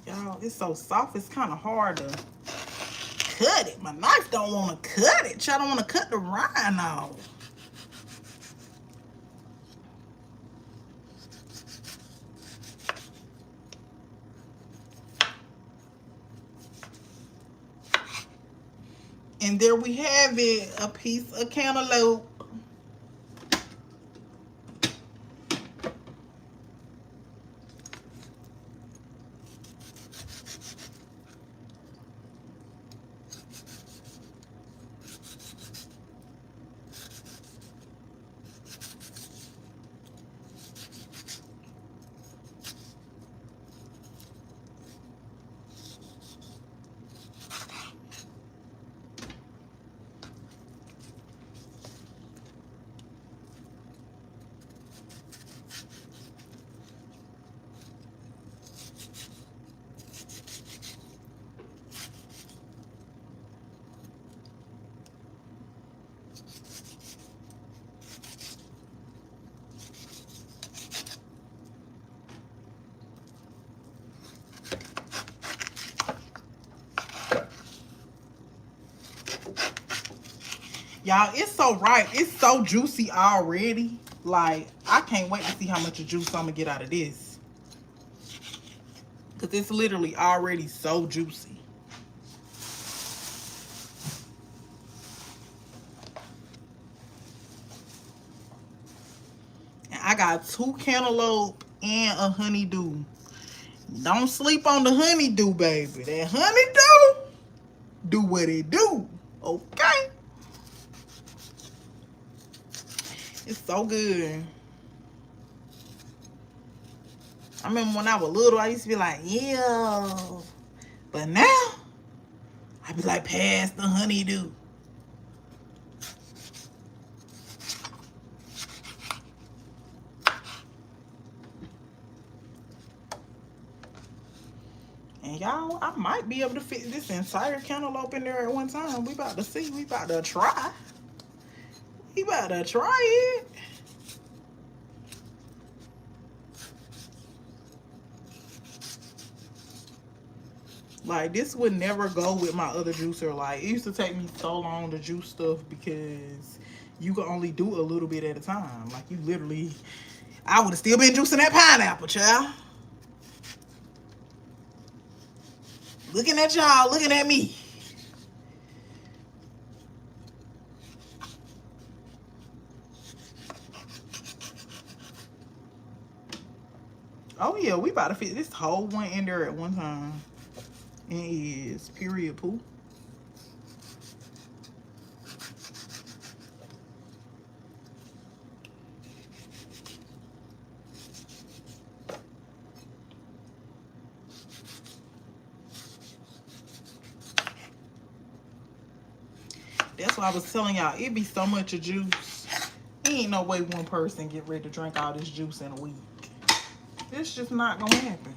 Y'all, it's so soft, it's kind of hard to cut it. My knife don't want to cut it. I don't want to cut the rind off. And there we have it, a piece of cantaloupe. Y'all, it's so ripe. It's so juicy already. Like, I can't wait to see how much juice I'm gonna get out of this. Because it's literally already so juicy. And I got 2 cantaloupe and a honeydew. Don't sleep on the honeydew, baby. That honeydew do what it do. Okay? It's so good. I remember when I was little, I used to be like, yeah. But now, I be like, pass the honeydew. And y'all, I might be able to fit this entire cantaloupe in there at one time. We about to see. We about to try. We about to try it. Like, this would never go with my other juicer. Like, it used to take me so long to juice stuff because you could only do a little bit at a time. Like, you literally, I would have still been juicing that pineapple, child. Looking at y'all, looking at me. Oh yeah, we about to fit this whole one in there at one time. It is period poo. That's why I was telling y'all, it be so much of juice. Ain't no way one person get ready to drink all this juice in a week. It's just not gonna happen.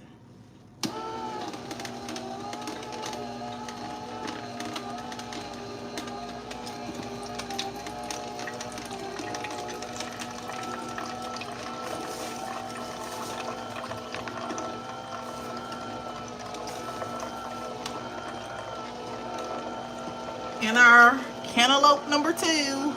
And our cantaloupe number 2.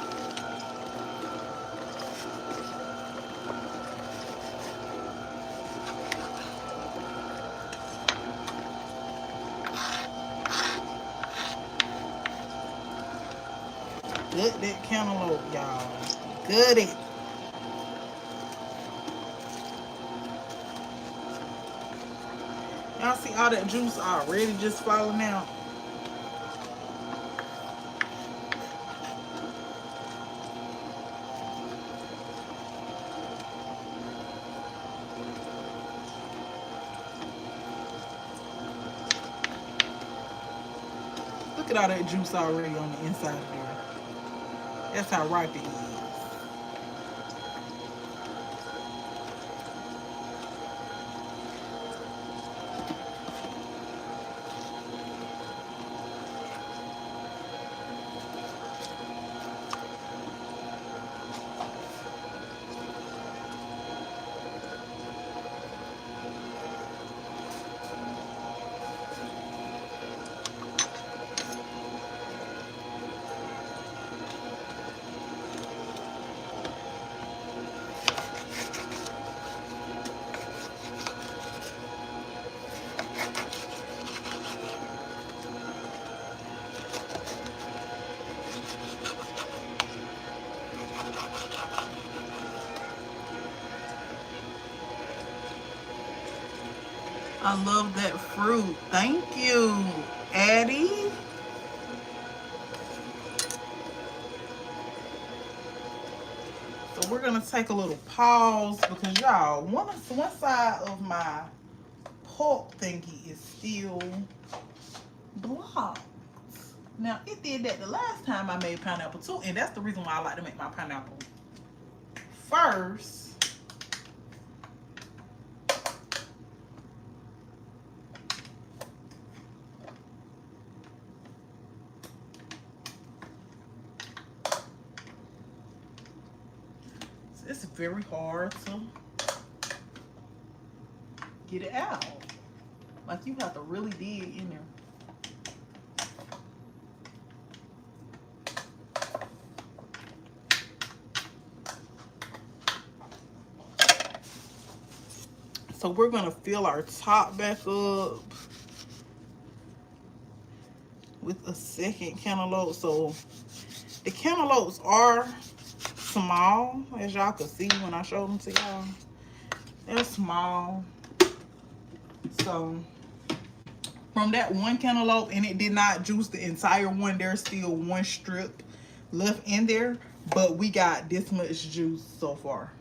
gut that cantaloupe, y'all. Gut it. Y'all see all that juice already just falling out? Look at all that juice already on the inside of there. That's how ripe it is. I love that fruit. Thank you, Addie. So we're gonna take a little pause because y'all, one side of my pork thingy is still blocked. Now it did that the last time I made pineapple too, and that's the reason why I like to make my pineapple first. It's very hard to get it out. Like you have to really dig in there. So we're gonna fill our top back up with a second cantaloupe. So the cantaloupes are small, as y'all could see when I showed them to y'all. They're small. So from that one cantaloupe, and it did not juice the entire one, there's still one strip left in there, but we got this much juice so far.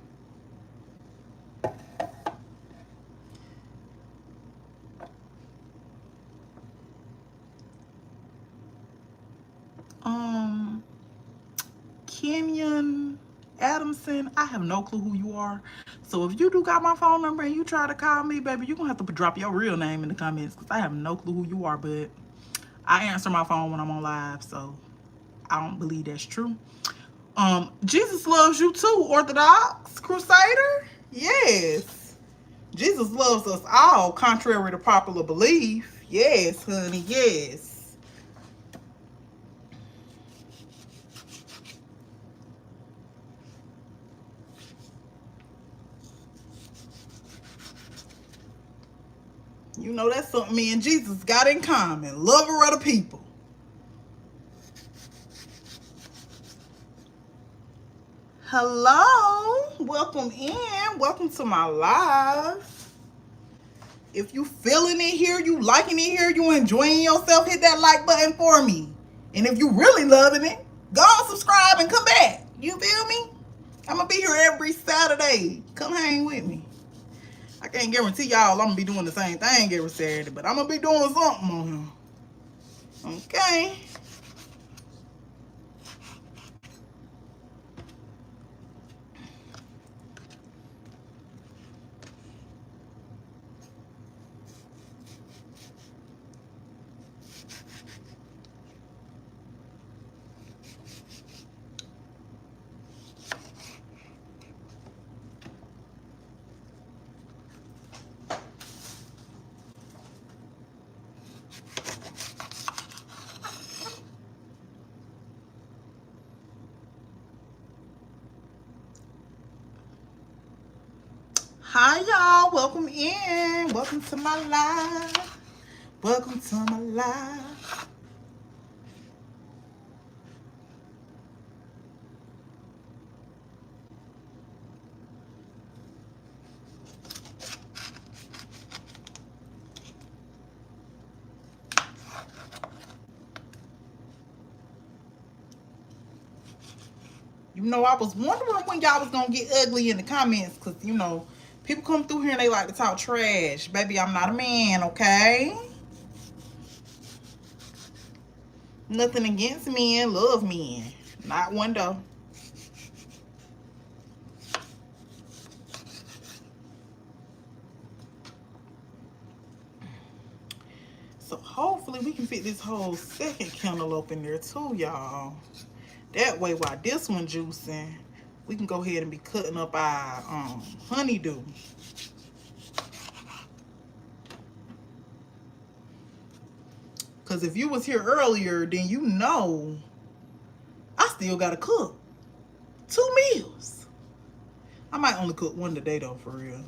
Kenyon Adamson, I have no clue who you are. So if you do got my phone number and you try to call me, baby, you're gonna have to drop your real name in the comments because I have no clue who you are, but I answer my phone when I'm on live, so I don't believe that's true. Jesus loves you too, Orthodox Crusader. Yes. Jesus loves us all, contrary to popular belief. Yes, honey, yes. You know, that's something me and Jesus got in common. Lover of the people. Hello. Welcome in. Welcome to my live. If you feeling it here, you liking it here, you enjoying yourself, hit that like button for me. And if you really loving it, go on, subscribe, and come back. You feel me? I'm going to be here every Saturday. Come hang with me. I can't guarantee y'all I'm going to be doing the same thing every Saturday, but I'm going to be doing something on here. Okay. Hi y'all, welcome in. Welcome to my live. Welcome to my live. You know, I was wondering when y'all was gonna get ugly in the comments, cause you know, people come through here and they like to talk trash. Baby, I'm not a man, okay? Nothing against men, love men. Not one though. So hopefully we can fit this whole second cantaloupe in there too, y'all. That way while this one juicing, we can go ahead and be cutting up our honeydew. Cause if you was here earlier, then you know I still gotta cook 2 meals. I might only cook one today though, for real.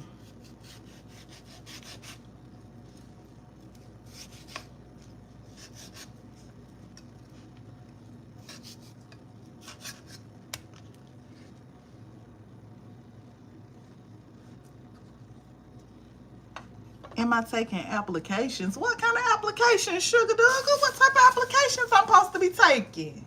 Am I taking applications? What kind of applications, Sugar Dugger? What type of applications I'm supposed to be taking?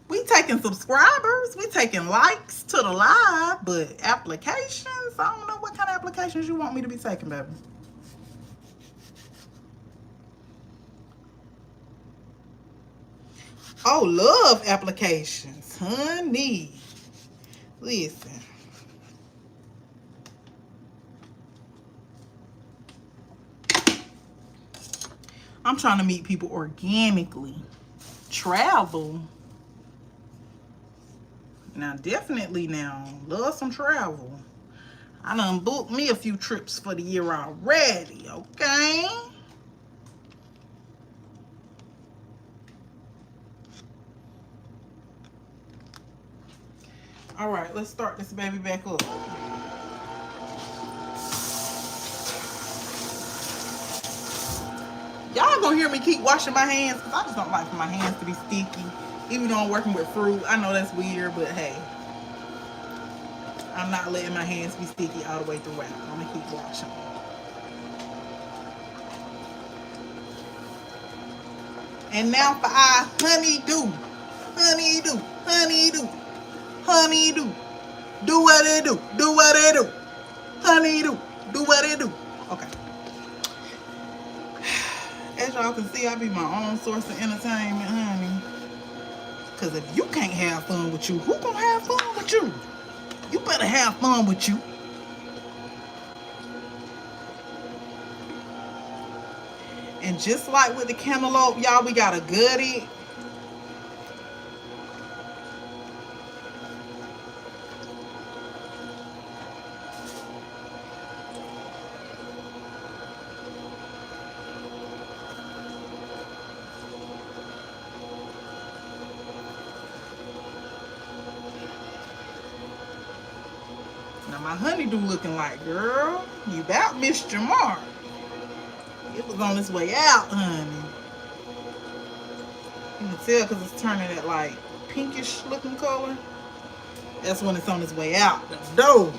We taking subscribers. We taking likes to the live, but applications? I don't know what kind of applications you want me to be taking, baby. Oh, love applications. Honey. Listen. I'm trying to meet people organically. Travel. Now, definitely now. Love some travel. I done booked me a few trips for the year already, okay? All right, let's start this baby back up. Y'all gonna hear me keep washing my hands because I just don't like for my hands to be sticky. Even though I'm working with fruit, I know that's weird, but hey, I'm not letting my hands be sticky all the way throughout. I'm gonna keep washing. And now for our honeydew. Honeydew, honeydew, honeydew. Do what it do, do what it do. Honeydew, do what it do. Okay. As y'all can see, I be my own source of entertainment, honey. Because if you can't have fun with you, who gonna have fun with you? You better have fun with you. And just like with the cantaloupe, y'all, we gotta gut it. Now my honeydew looking like, girl, you about missed your mark. It was on its way out, honey. You can tell because it's turning that like pinkish looking color. That's when it's on its way out the door.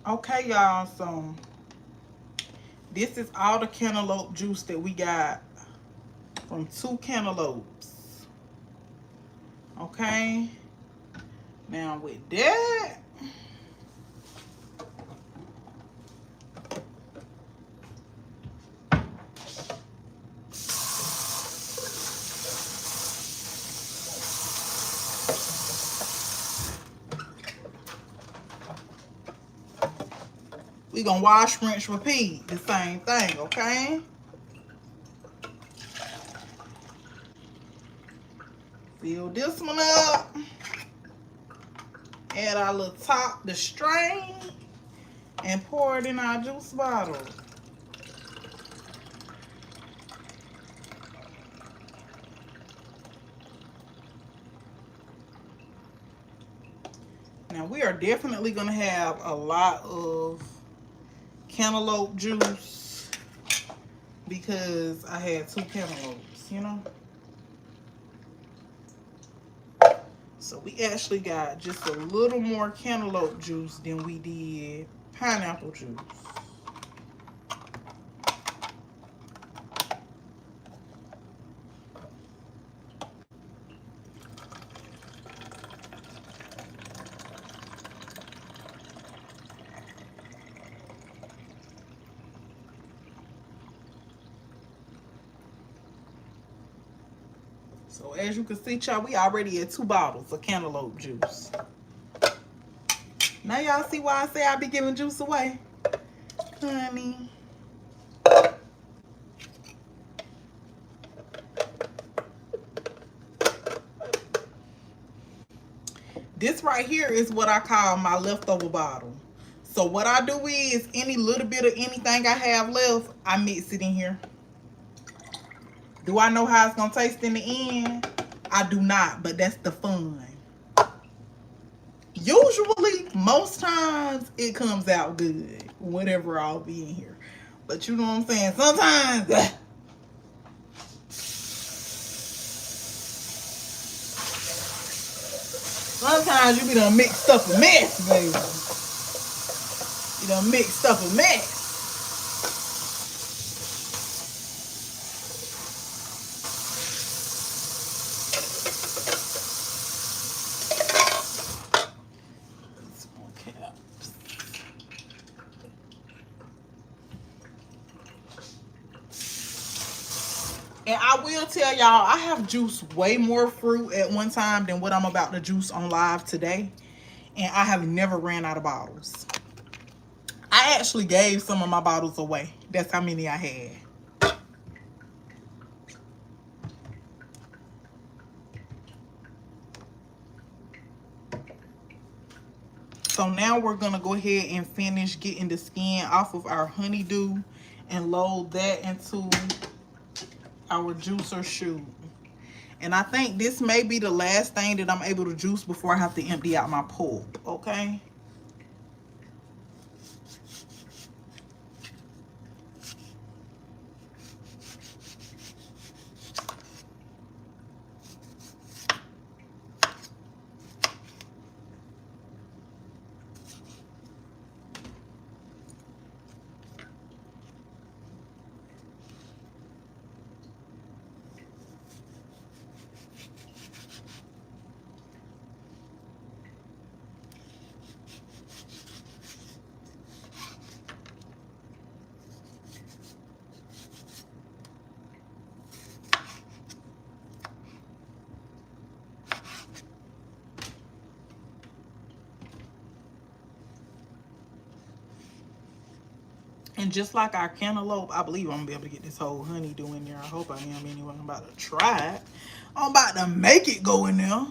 Okay, y'all, so this is all the cantaloupe juice that we got from 2 cantaloupes. Okay, now with that, we gonna wash, rinse, repeat. The same thing, okay? Fill this one up. Add our little top, the strain. and pour it in our juice bottle. Now we are definitely going to have a lot of cantaloupe juice because I had 2 cantaloupes, you know. So we actually got just a little more cantaloupe juice than we did pineapple juice. So as you can see, y'all, we already had 2 bottles of cantaloupe juice. Now y'all see why I say I be giving juice away, honey. This right here is what I call my leftover bottle. So what I do is any little bit of anything I have left, I mix it in here. Do I know how it's gonna taste in the end? I do not, but that's the fun. Usually, most times it comes out good, whatever I'll be in here. But you know what I'm saying? Sometimes you be done mixed up a mess, baby. You done mixed up a mess. And I will tell y'all, I have juiced way more fruit at one time than what I'm about to juice on live today. And I have never ran out of bottles. I actually gave some of my bottles away. That's how many I had. So now we're going to go ahead and finish getting the skin off of our honeydew and load that into our juicer chute. And I think this may be the last thing that I'm able to juice before I have to empty out my pulp, okay? And just like our cantaloupe, I believe I'm gonna be able to get this whole honeydew in there. I hope I am anyway. I'm about to try it. I'm about to make it go in there.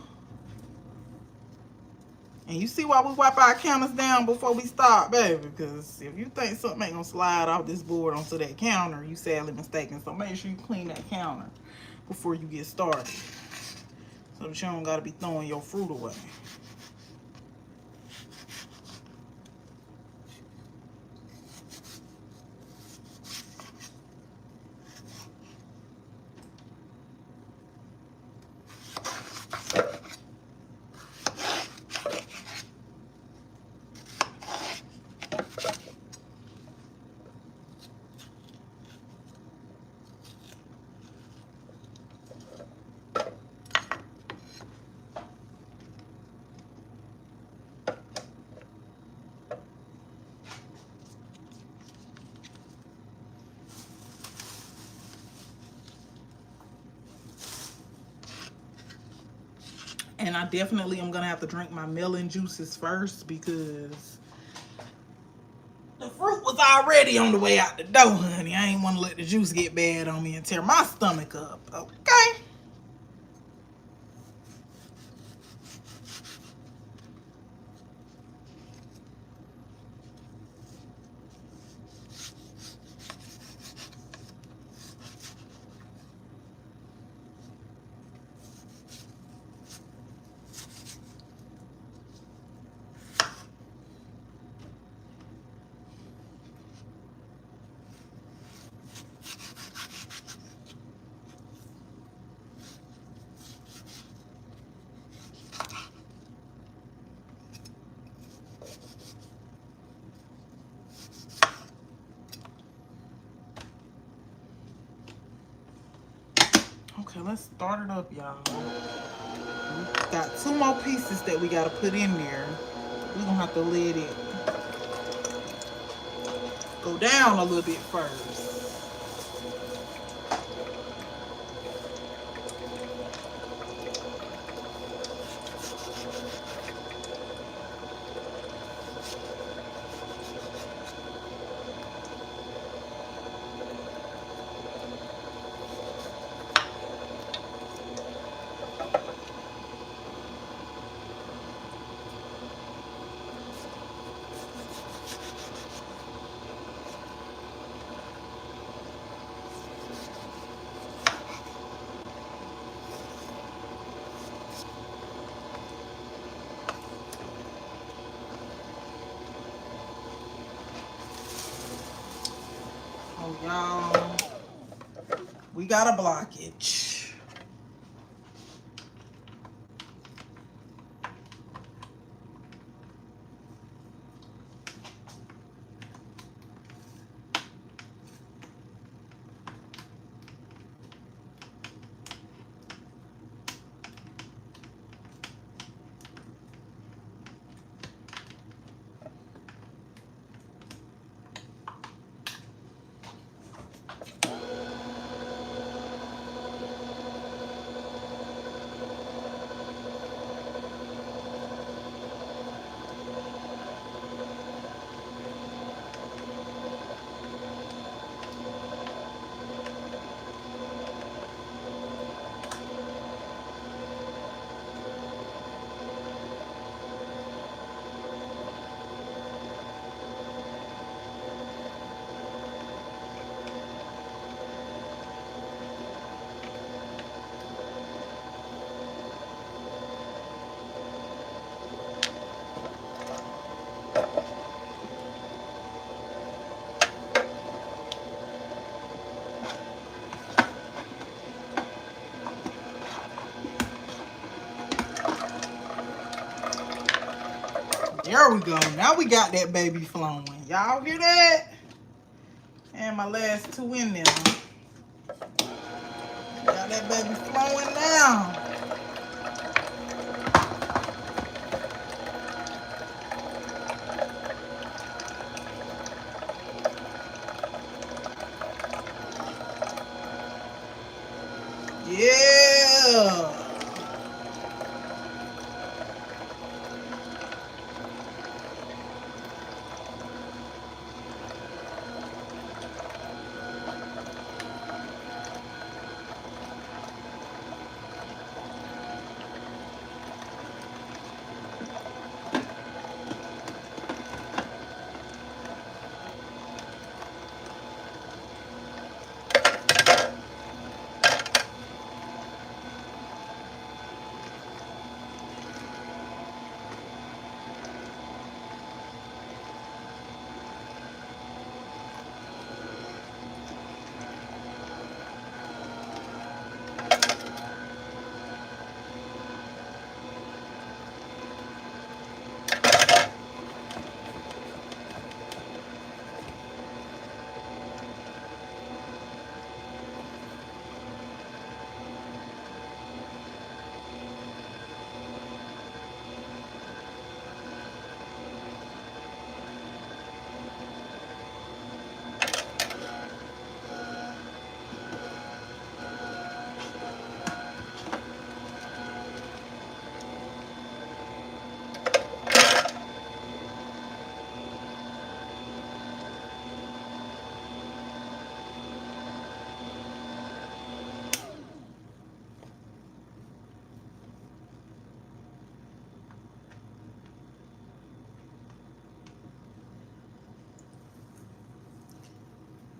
And you see why we wipe our counters down before we start, baby? Because if you think something ain't gonna slide off this board onto that counter, you sadly mistaken. So make sure you clean that counter before you get started, so that you don't gotta be throwing your fruit away. And I definitely am gonna have to drink my melon juices first because the fruit was already on the way out the door, honey. I ain't want to let the juice get bad on me and tear my stomach up, okay? let's start it up, y'all. Got 2 more pieces that we gotta put in there. We're gonna have to let it go down a little bit first. Oh, y'all, we got a blockage. There we go. Now we got that baby flowing. Y'all hear that? And my last 2 in there. Got that baby flowing now. Yeah.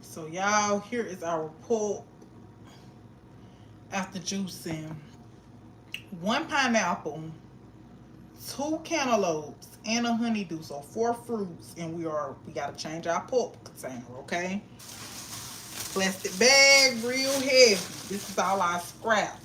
So y'all, here is our pulp after juicing. 1 pineapple, 2 cantaloupes, and a honeydew. So 4 fruits, and we gotta change our pulp container, okay? Plastic bag, real heavy. This is all our scraps.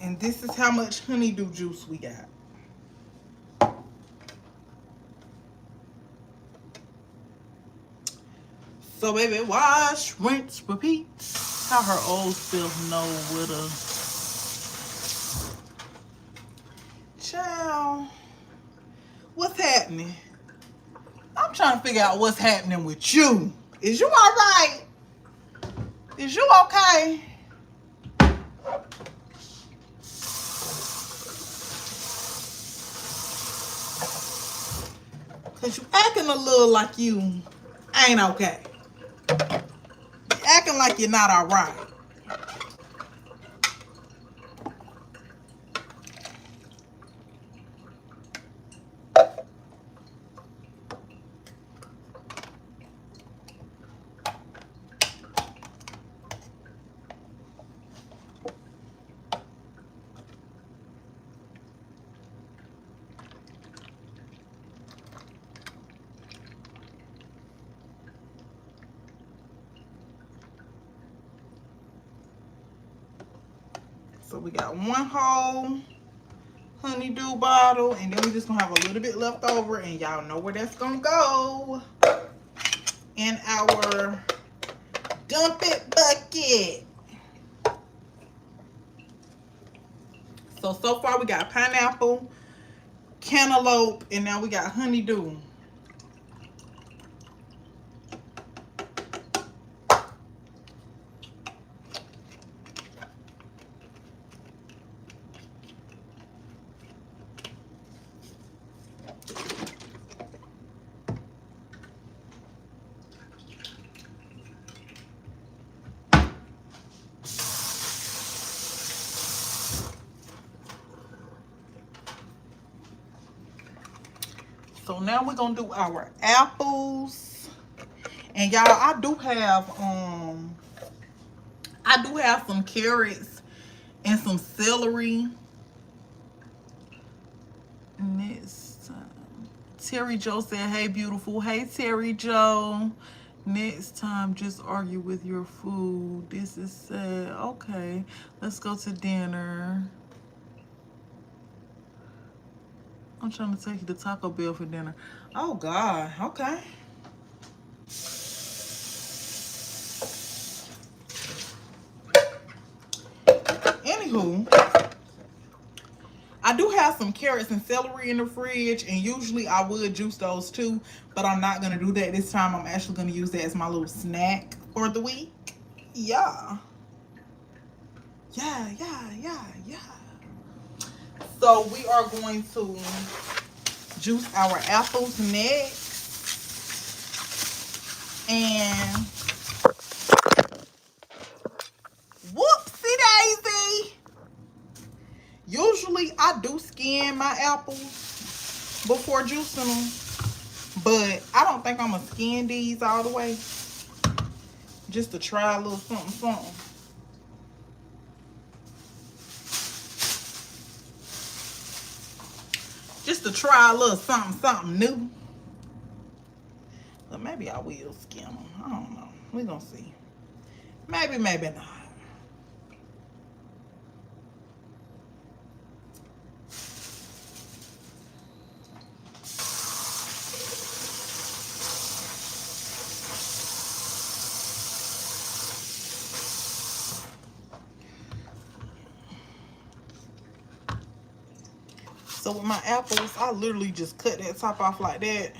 And this is how much honeydew juice we got. So baby, wash, rinse, repeat. How her old self know what a child. What's happening? I'm trying to figure out what's happening with you. Is you alright? Is you okay? Cause you acting a little like you ain't okay. You acting like you're not alright. So we got one whole honeydew bottle, and then we just gonna have a little bit left over, and y'all know where that's gonna go. In our dump it bucket. So far we got pineapple, cantaloupe, and now we got honeydew. So now we're gonna do our apples. And y'all, I do have some carrots and some celery. Next time. Terry Joe said, hey beautiful. Hey Terry Joe. Next time, just argue with your food. This is sad. Okay, let's go to dinner. I'm trying to take you to Taco Bell for dinner. Oh God, okay. Anywho, I do have some carrots and celery in the fridge, and usually I would juice those too, but I'm not gonna do that this time. I'm actually gonna use that as my little snack for the week. Yeah. Yeah. So we are going to juice our apples next. And whoopsie daisy. Usually I do skin my apples before juicing them, but I don't think I'm gonna skin these all the way. Just to try a little something. Just to try a little something new. But maybe I will skim them. I don't know. We're gonna see. Maybe not. So with my apples, I literally just cut that top off like that.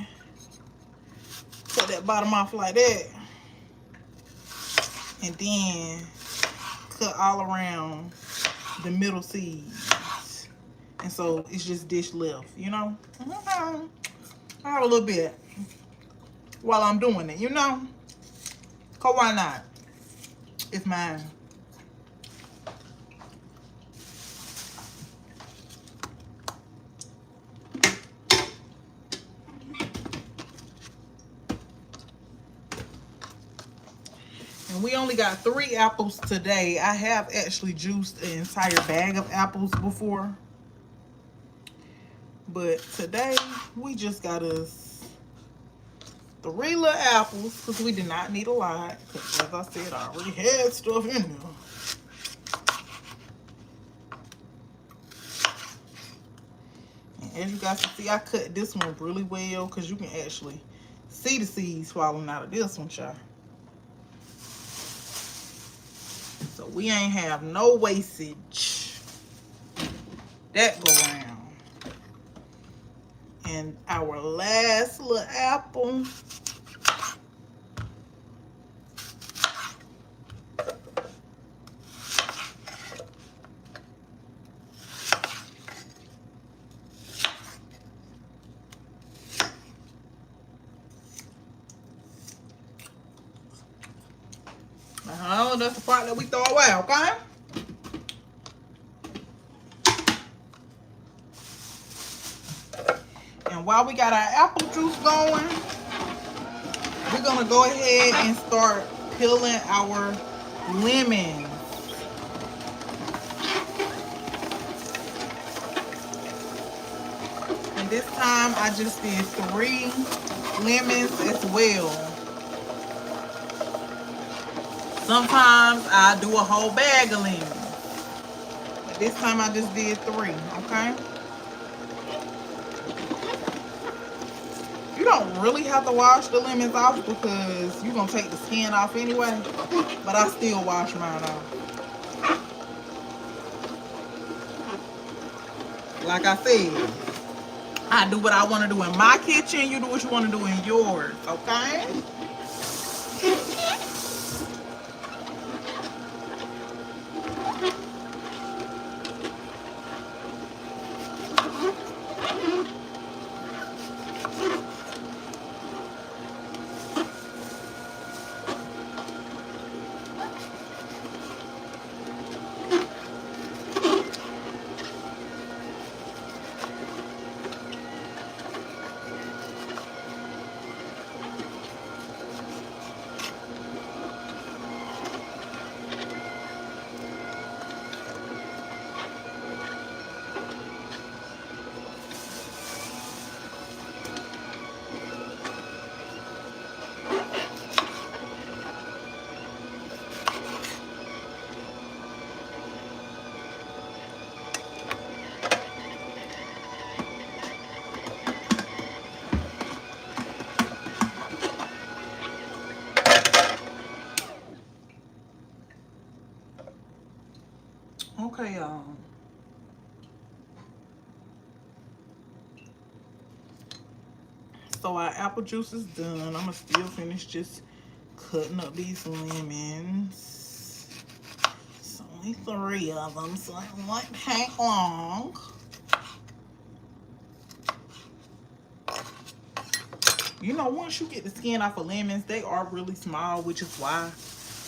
Cut that bottom off like that. And then cut all around the middle seeds. And so it's just dish left, you know? I have a little bit while I'm doing it, you know? Cause why not? It's mine. And we only got 3 apples today. I have actually juiced an entire bag of apples before. But today, we just got us 3 little apples because we did not need a lot. Because as I said, I already had stuff in there. As you guys can see, I cut this one really well because you can actually see the seeds falling out of this one, y'all. So we ain't have no wastage. That go around. And our last little apple. That's the part that we throw away, okay? And while we got our apple juice going, we're gonna go ahead and start peeling our lemons. And this time I just did 3 lemons as well. Sometimes I do a whole bag of lemons. But this time I just did 3, okay? You don't really have to wash the lemons off because you're going to take the skin off anyway. But I still wash mine off. Like I said, I do what I want to do in my kitchen. You do what you want to do in yours, okay? Okay, y'all. So our apple juice is done. I'm gonna still finish just cutting up these lemons. It's only 3 of them, so it won't take long. You know, once you get the skin off of lemons, they are really small, which is why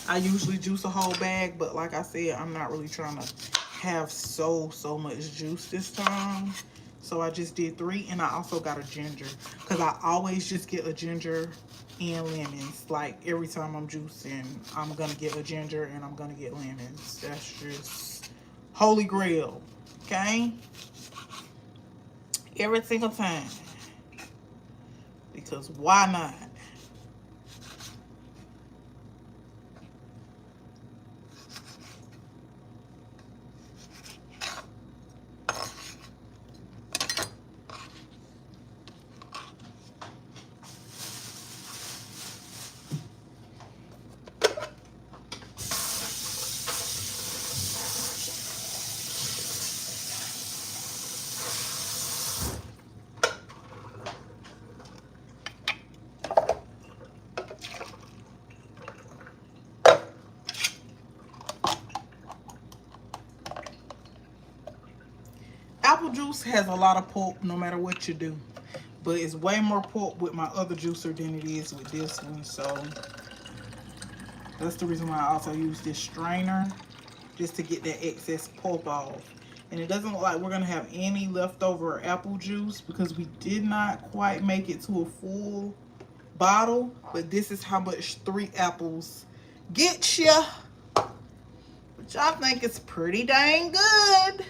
I usually juice a whole bag. But like I said, I'm not really trying to have so much juice this time. So I just did 3, and I also got a ginger because I always just get a ginger and lemons. Like every time I'm juicing, I'm gonna get a ginger and I'm gonna get lemons. That's just holy grail, okay? Every single time. Because why not? Apple juice has a lot of pulp no matter what you do. But it's way more pulp with my other juicer than it is with this one. So that's the reason why I also use this strainer. Just to get that excess pulp off. And it doesn't look like we're going to have any leftover apple juice because we did not quite make it to a full bottle. But this is how much 3 apples get you. Which I think is pretty dang good.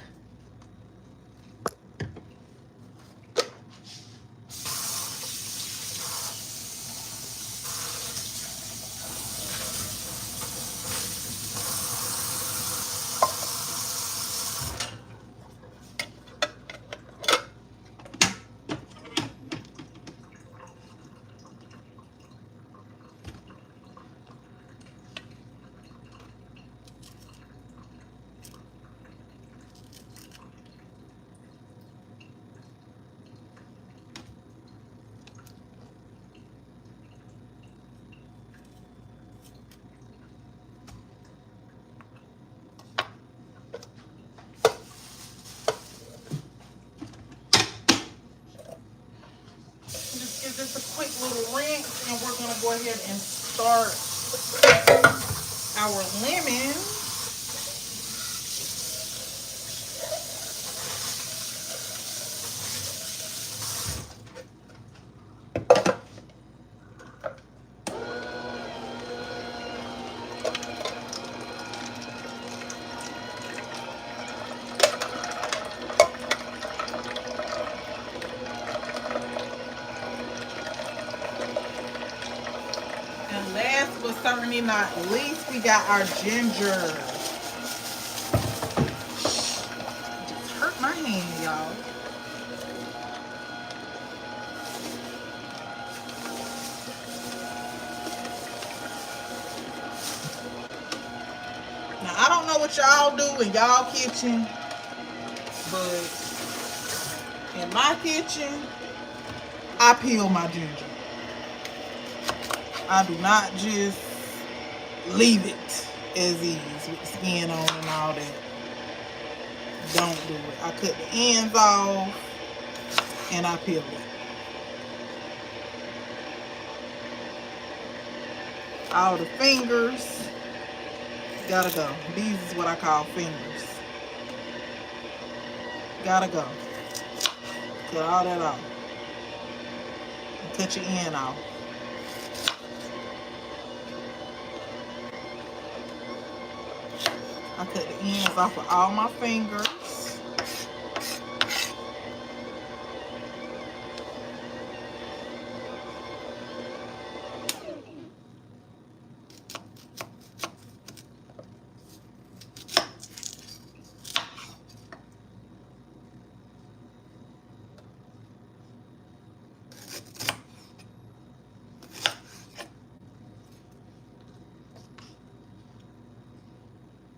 go ahead and start our lemon. And last but certainly not least, we got our ginger. Just hurt my hand, y'all. Now, I don't know what y'all do in y'all kitchen, but in my kitchen, I peel my ginger. I do not just leave it as is with the skin on and all that. Don't do it. I cut the ends off and I peel it. All the fingers gotta go. These is what I call fingers. Gotta go. Cut all that off. And cut your end off. I cut the ends off of all my fingers.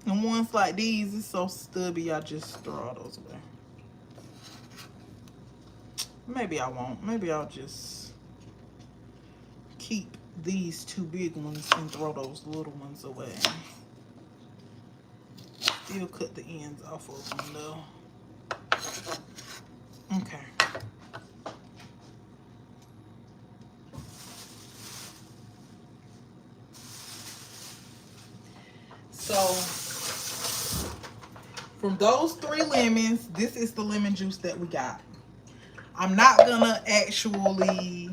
And ones like these, it's so stubby, I just throw all those away. Maybe I won't. Maybe I'll just keep these two big ones and throw those little ones away. Still cut the ends off of them though. Okay. So from those 3 lemons, this is the lemon juice that we got. I'm not gonna actually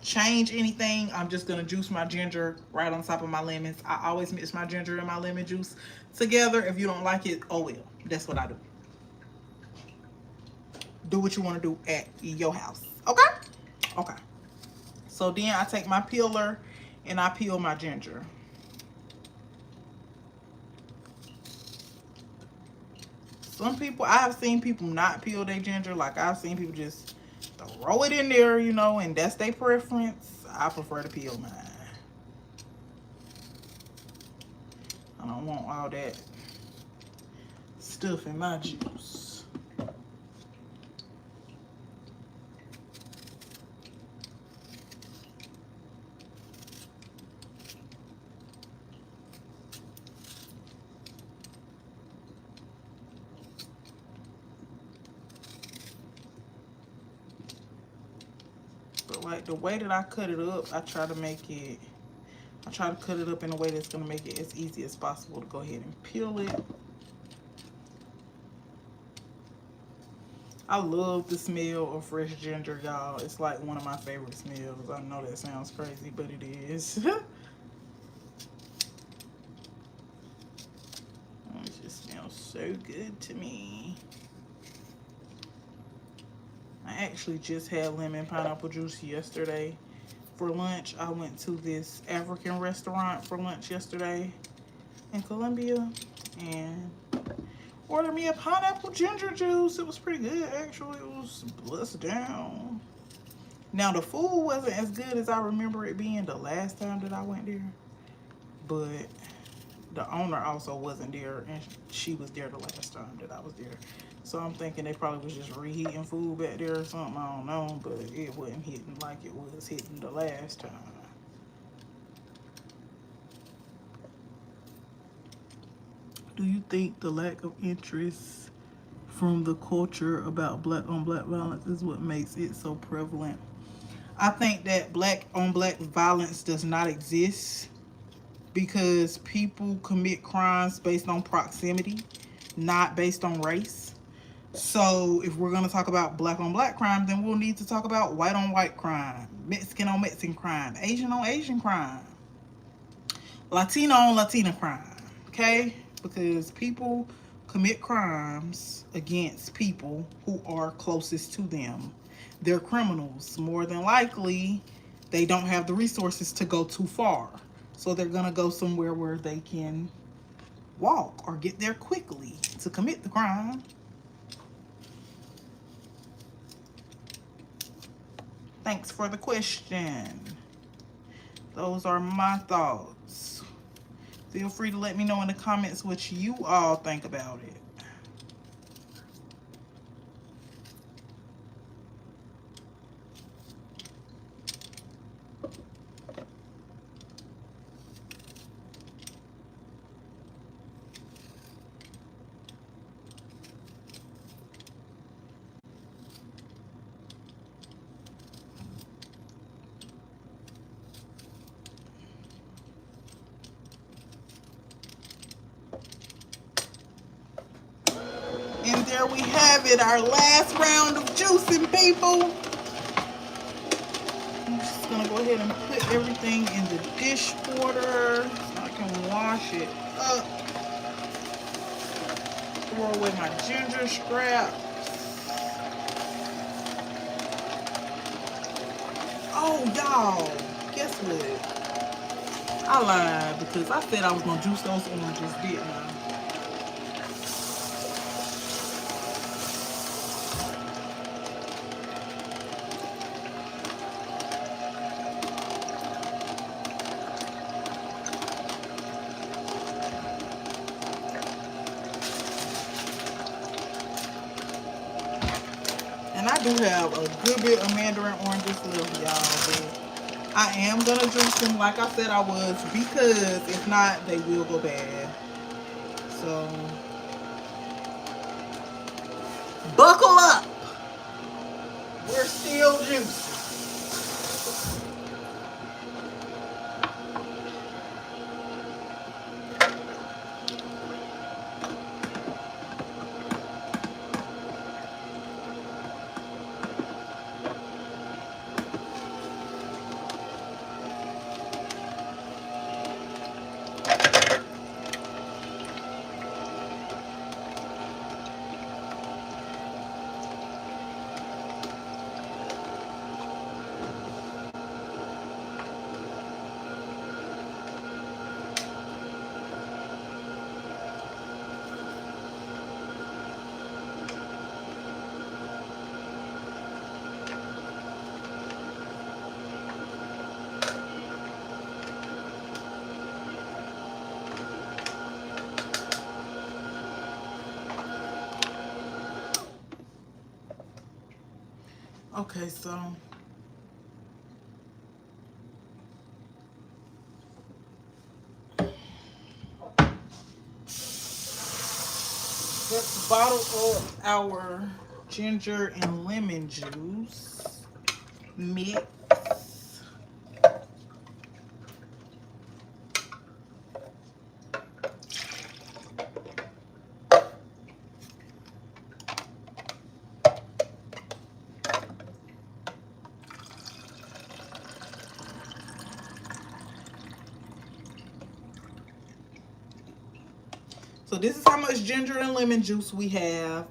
change anything. I'm just gonna juice my ginger right on top of my lemons. I always mix my ginger and my lemon juice together. If you don't like it, oh well. That's what I do. Do what you want to do at your house. Okay? Okay. So then I take my peeler and I peel my ginger. Some people, I have seen people not peel their ginger. Like I've seen people just throw it in there, you know, and that's their preference. I prefer to peel mine. I don't want all that stuff in my juice. But like the way that I cut it up, I try to cut it up in a way that's gonna make it as easy as possible to go ahead and peel it. I love the smell of fresh ginger, y'all. It's like one of my favorite smells. I know that sounds crazy, but it is. It just smells so good to me. I actually just had lemon pineapple juice yesterday for lunch. I went to this African restaurant for lunch yesterday in Columbia and ordered me a pineapple ginger juice. It was pretty good, actually. It was blessed down. Now, the food wasn't as good as I remember it being the last time that I went there. But the owner also wasn't there, and she was there the last time that I was there. So I'm thinking they probably was just reheating food back there or something. I don't know, but it wasn't hitting like it was hitting the last time. Do you think the lack of interest from the culture about black on black violence is what makes it so prevalent? I think that black on black violence does not exist because people commit crimes based on proximity, not based on race. So if we're going to talk about black on black crime, then we'll need to talk about white on white crime, Mexican on Mexican crime, Asian on Asian crime, Latino on Latina crime. Okay? Because people commit crimes against people who are closest to them. They're criminals. More than likely, they don't have the resources to go too far. So they're going to go somewhere where they can walk or get there quickly to commit the crime. Thanks for the question. Those are my thoughts. Feel free to let me know in the comments what you all think about it. And there we have it, our last round of juicing, people. I'm just gonna go ahead and put everything in the dishwater so I can wash it up. Throw away my ginger scraps. Oh, y'all, guess what? I lied because I said I was gonna juice those oranges, didn't I? And I do have a good bit of mandarin oranges left, y'all. But I am going to juice them like I said I was because if not, they will go bad. So, buckle up. We're still juicing. Okay, so let's bottle up our ginger and lemon juice. Mix. So this is how much ginger and lemon juice we have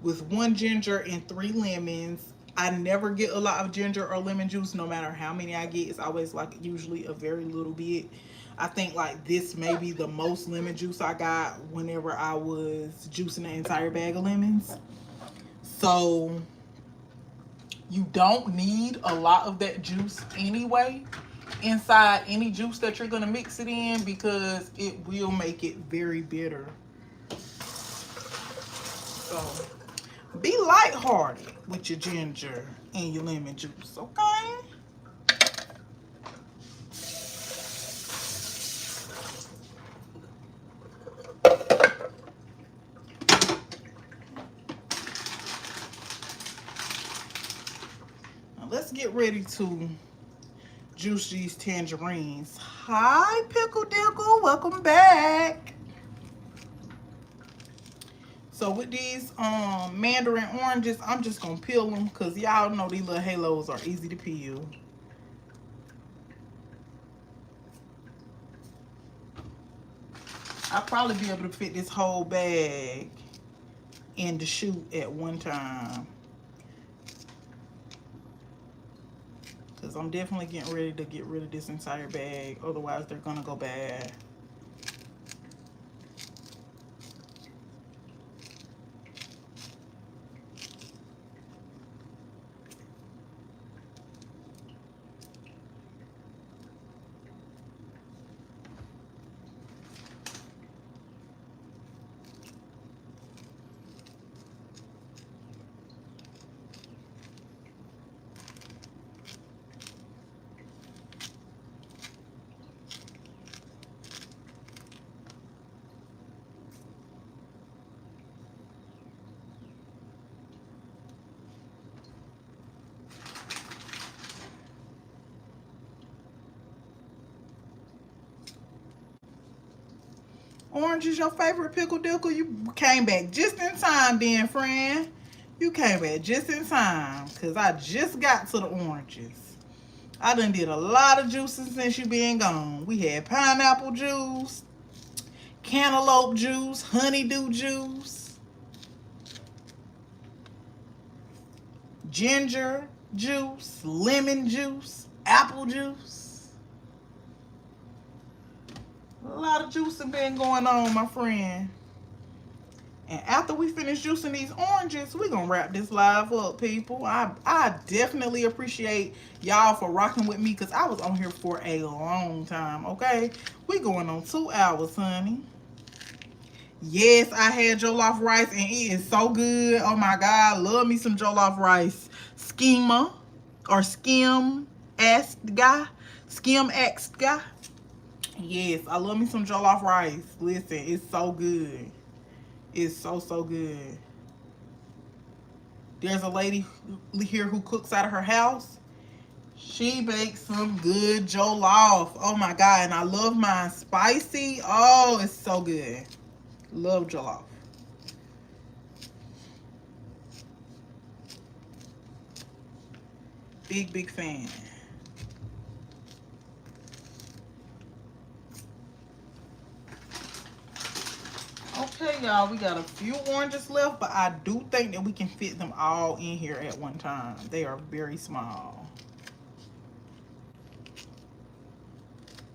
with 1 ginger and 3 lemons. I never get a lot of ginger or lemon juice no matter how many I get. It's always like usually a very little bit. I think like this may be the most lemon juice I got whenever I was juicing the entire bag of lemons. So you don't need a lot of that juice anyway inside any juice that you're going to mix it in because it will make it very bitter. So be lighthearted with your ginger and your lemon juice, okay? let's get ready to juice these tangerines. Hi, Pickle Dickle. Welcome back. So with these mandarin oranges, I'm just gonna peel them because y'all know these little halos are easy to peel. I'll probably be able to fit this whole bag in the chute at one time, because I'm definitely getting ready to get rid of this entire bag. Otherwise, they're gonna go bad. Orange is your favorite, Pickle Dickle? You came back just in time, then, friend. You came back just in time, because I just got to the oranges. I done did a lot of juices since you been gone. We had pineapple juice, cantaloupe juice, honeydew juice, ginger juice, lemon juice, apple juice. A lot of juicing been going on, my friend. And after we finish juicing these oranges, we're going to wrap this live up, people. I definitely appreciate y'all for rocking with me, because I was on here for a long time, okay? We going on 2 hours, honey. Yes, I had jollof rice, and it is so good. Oh, my God. Love me some jollof rice. Schema, or skim-asked guy. Skim-asked guy. Yes, I love me some jollof rice. Listen, it's so good. It's so, so good. There's a lady here who cooks out of her house. She bakes some good jollof. Oh my God. And I love mine spicy. Oh, it's so good. Love jollof. Big, big fan. Okay, y'all, we got a few oranges left, but I do think that we can fit them all in here at one time. They are very small.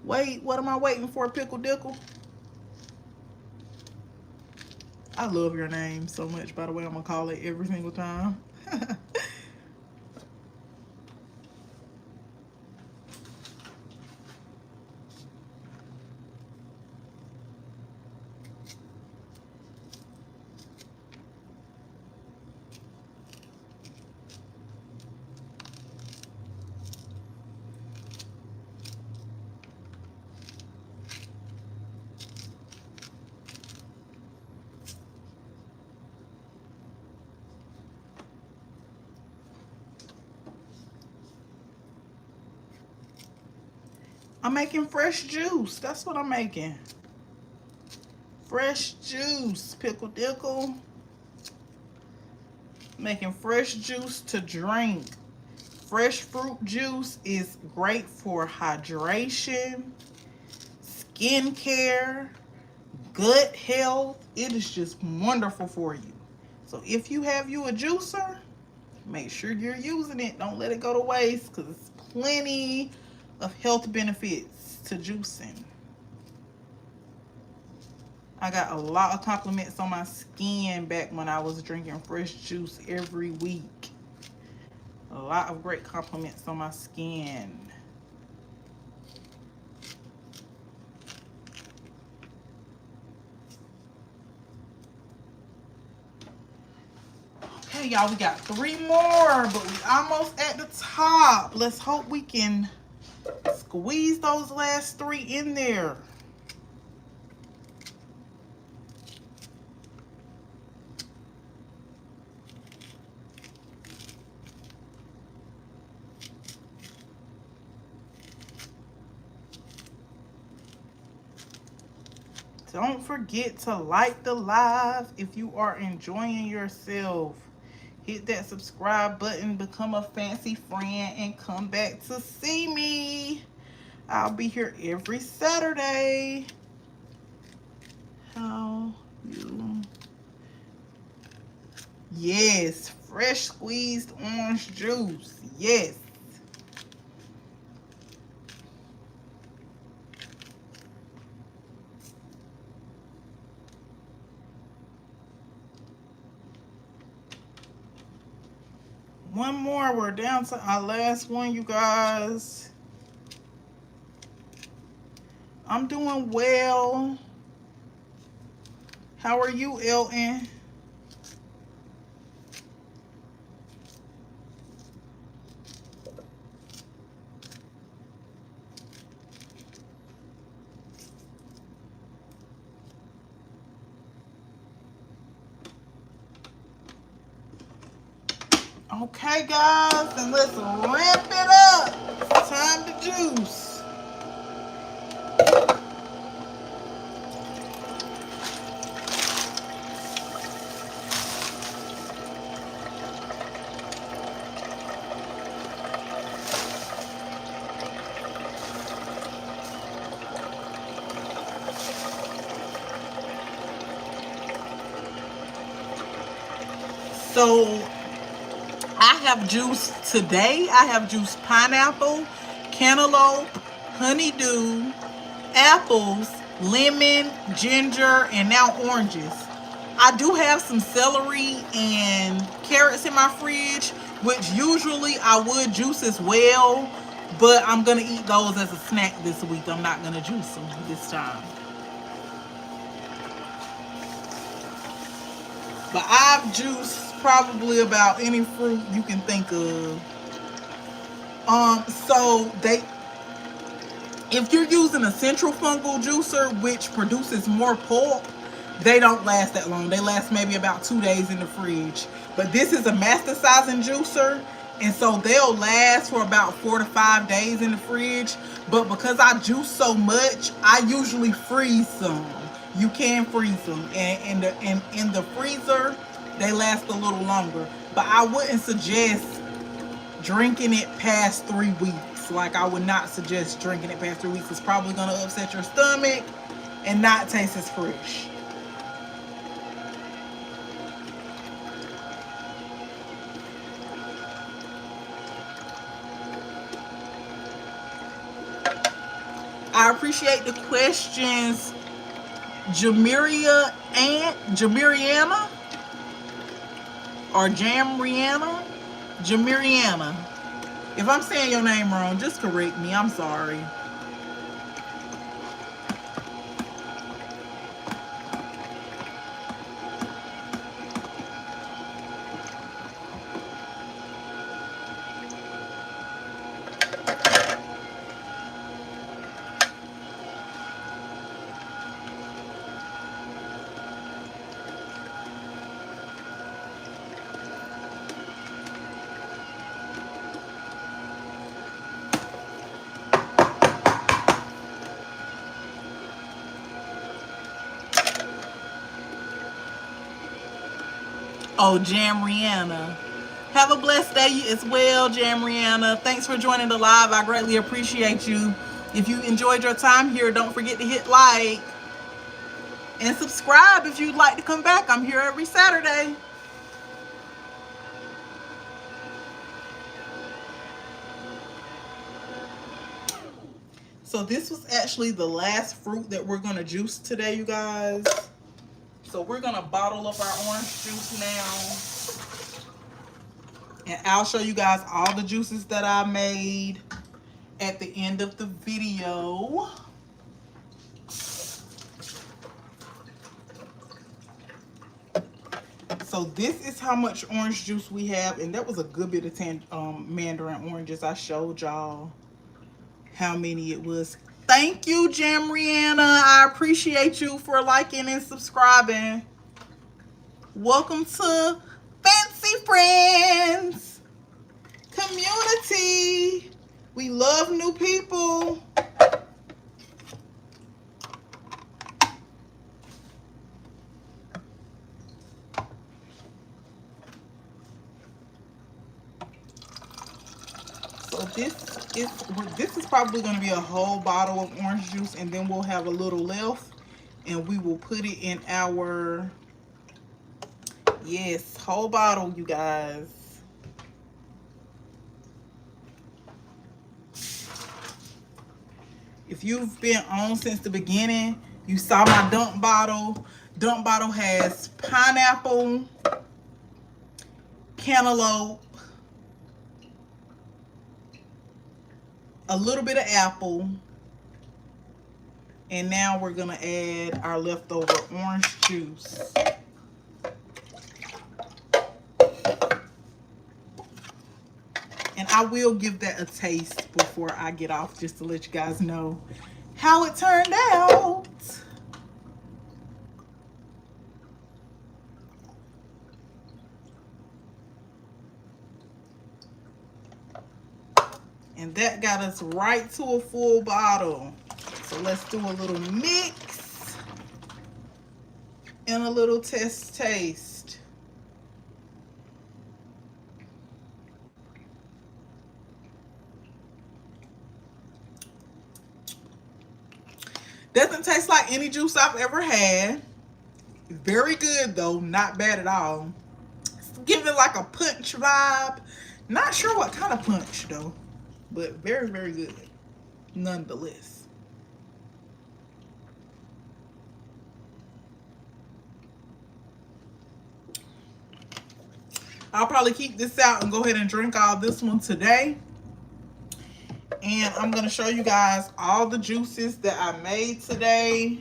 Wait, what am I waiting for, Pickle Dickle? I love your name so much, by the way. I'm going to call it every single time. I'm making fresh juice. That's what I'm making. Fresh juice, Pickle Dickle. Making fresh juice to drink. Fresh fruit juice is great for hydration, skincare, gut health. It is just wonderful for you. So if you have you a juicer, make sure you're using it. Don't let it go to waste, because it's plenty of health benefits to juicing. I got a lot of compliments on my skin back when I was drinking fresh juice every week. A lot of great compliments on my skin. Okay, y'all, we got 3 more, but we almost at the top. Let's hope we can squeeze those last 3 in there. Don't forget to like the live if you are enjoying yourself. Hit that subscribe button, become a fancy friend, and come back to see me. I'll be here every Saturday. How you... Yes, fresh squeezed orange juice. Yes. One more. We're down to our last one, you guys. I'm doing well. How are you, Elton? Okay, guys, and let's ramp it up. It's time to juice. So I have juiced today. I have juiced pineapple, cantaloupe, honeydew, apples, lemon, ginger, and now oranges. I do have some celery and carrots in my fridge, which usually I would juice as well, but I'm going to eat those as a snack this week. I'm not going to juice them this time. But I've juiced probably about any fruit you can think of. So if you're using a central fungal juicer, which produces more pulp, they don't last that long. They last maybe about 2 days in the fridge. But this is a masticizing juicer, and so they'll last for about 4 to 5 days in the fridge. But because I juice so much, I usually freeze some. You can freeze them, and in the freezer, they last a little longer. But I wouldn't suggest drinking it past 3 weeks. Like, I would not suggest drinking it past 3 weeks. It's probably going to upset your stomach and not taste as fresh. I appreciate the questions, Jamiriana or Jamiriana. If I'm saying your name wrong, just correct me. I'm sorry. Oh, Jamriana. Have a blessed day as well, Jamriana. Thanks for joining the live. I greatly appreciate you. If you enjoyed your time here, don't forget to hit like and subscribe if you'd like to come back. I'm here every Saturday. So this was actually the last fruit that we're going to juice today, you guys. So we're going to bottle up our orange juice now. And I'll show you guys all the juices that I made at the end of the video. So this is how much orange juice we have. And that was a good bit of mandarin oranges. I showed y'all how many it was. Thank you, Jamriana. I appreciate you for liking and subscribing. Welcome to Fancy Friends Community. We love new people. this this is probably going to be a whole bottle of orange juice, and then we'll have a little left, and we will put it in our, yes, whole bottle, you guys. If you've been on since the beginning, you saw my dump bottle. Dump bottle has pineapple, cantaloupe, a little bit of apple, and now we're gonna add our leftover orange juice. And I will give that a taste before I get off, just to let you guys know how it turned out. And that got us right to a full bottle. So let's do a little mix and a little taste. Doesn't taste like any juice I've ever had. Very good though, not bad at all. It's giving like a punch vibe. Not sure what kind of punch though, but very, very good nonetheless. I'll probably keep this out and go ahead and drink all this one today. And I'm going to show you guys all the juices that I made today.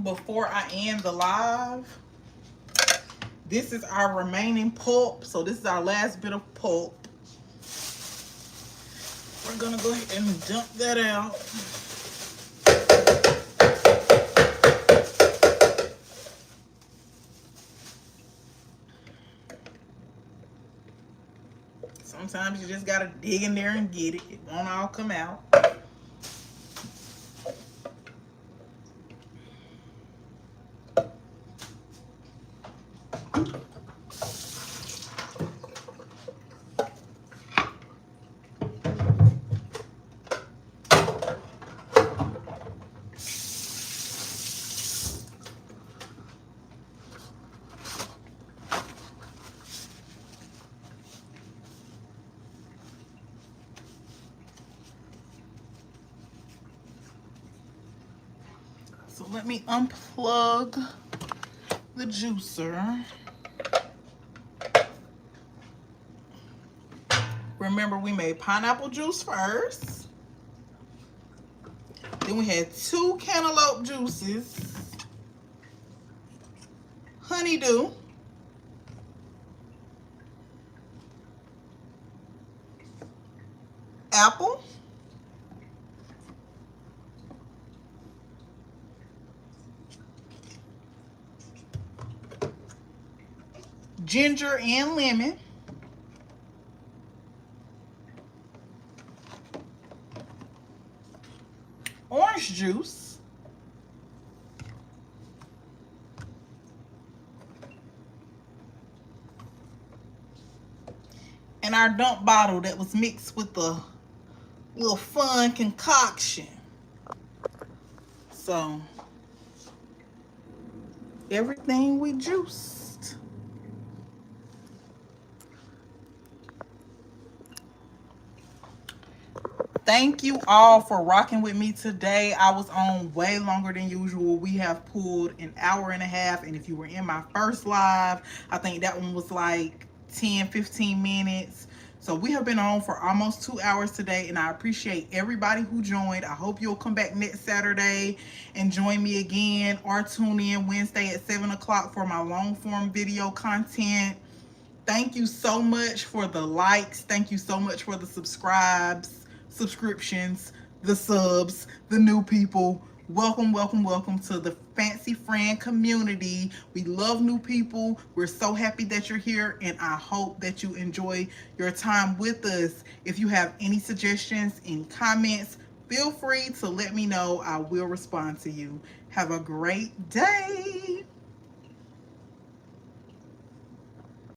Before I end the live, this is our remaining pulp. So this is our last bit of pulp. We're going to go ahead and dump that out. Sometimes you just gotta dig in there and get it. It won't all come out. So let me unplug the juicer. Remember, we made pineapple juice first. Then we had 2 cantaloupe juices, honeydew, apple, ginger and lemon, orange juice, and our dump bottle that was mixed with a little fun concoction. So everything we juiced. Thank you all for rocking with me today. I was on way longer than usual. We have pulled an hour and a half, and if you were in my first live, I think that one was like 10-15 minutes. So we have been on for almost 2 hours today, and I appreciate everybody who joined. I hope you'll come back next Saturday and join me again, or tune in Wednesday at 7 o'clock for my long form video content. Thank you so much for the likes. Thank you so much for the subscriptions, the subs, the new people. Welcome, welcome, welcome to the Fancy Friend community. We love new people. We're so happy that you're here, and I hope that you enjoy your time with us. If you have any suggestions, any comments, feel free to let me know. I will respond to you. Have a great day.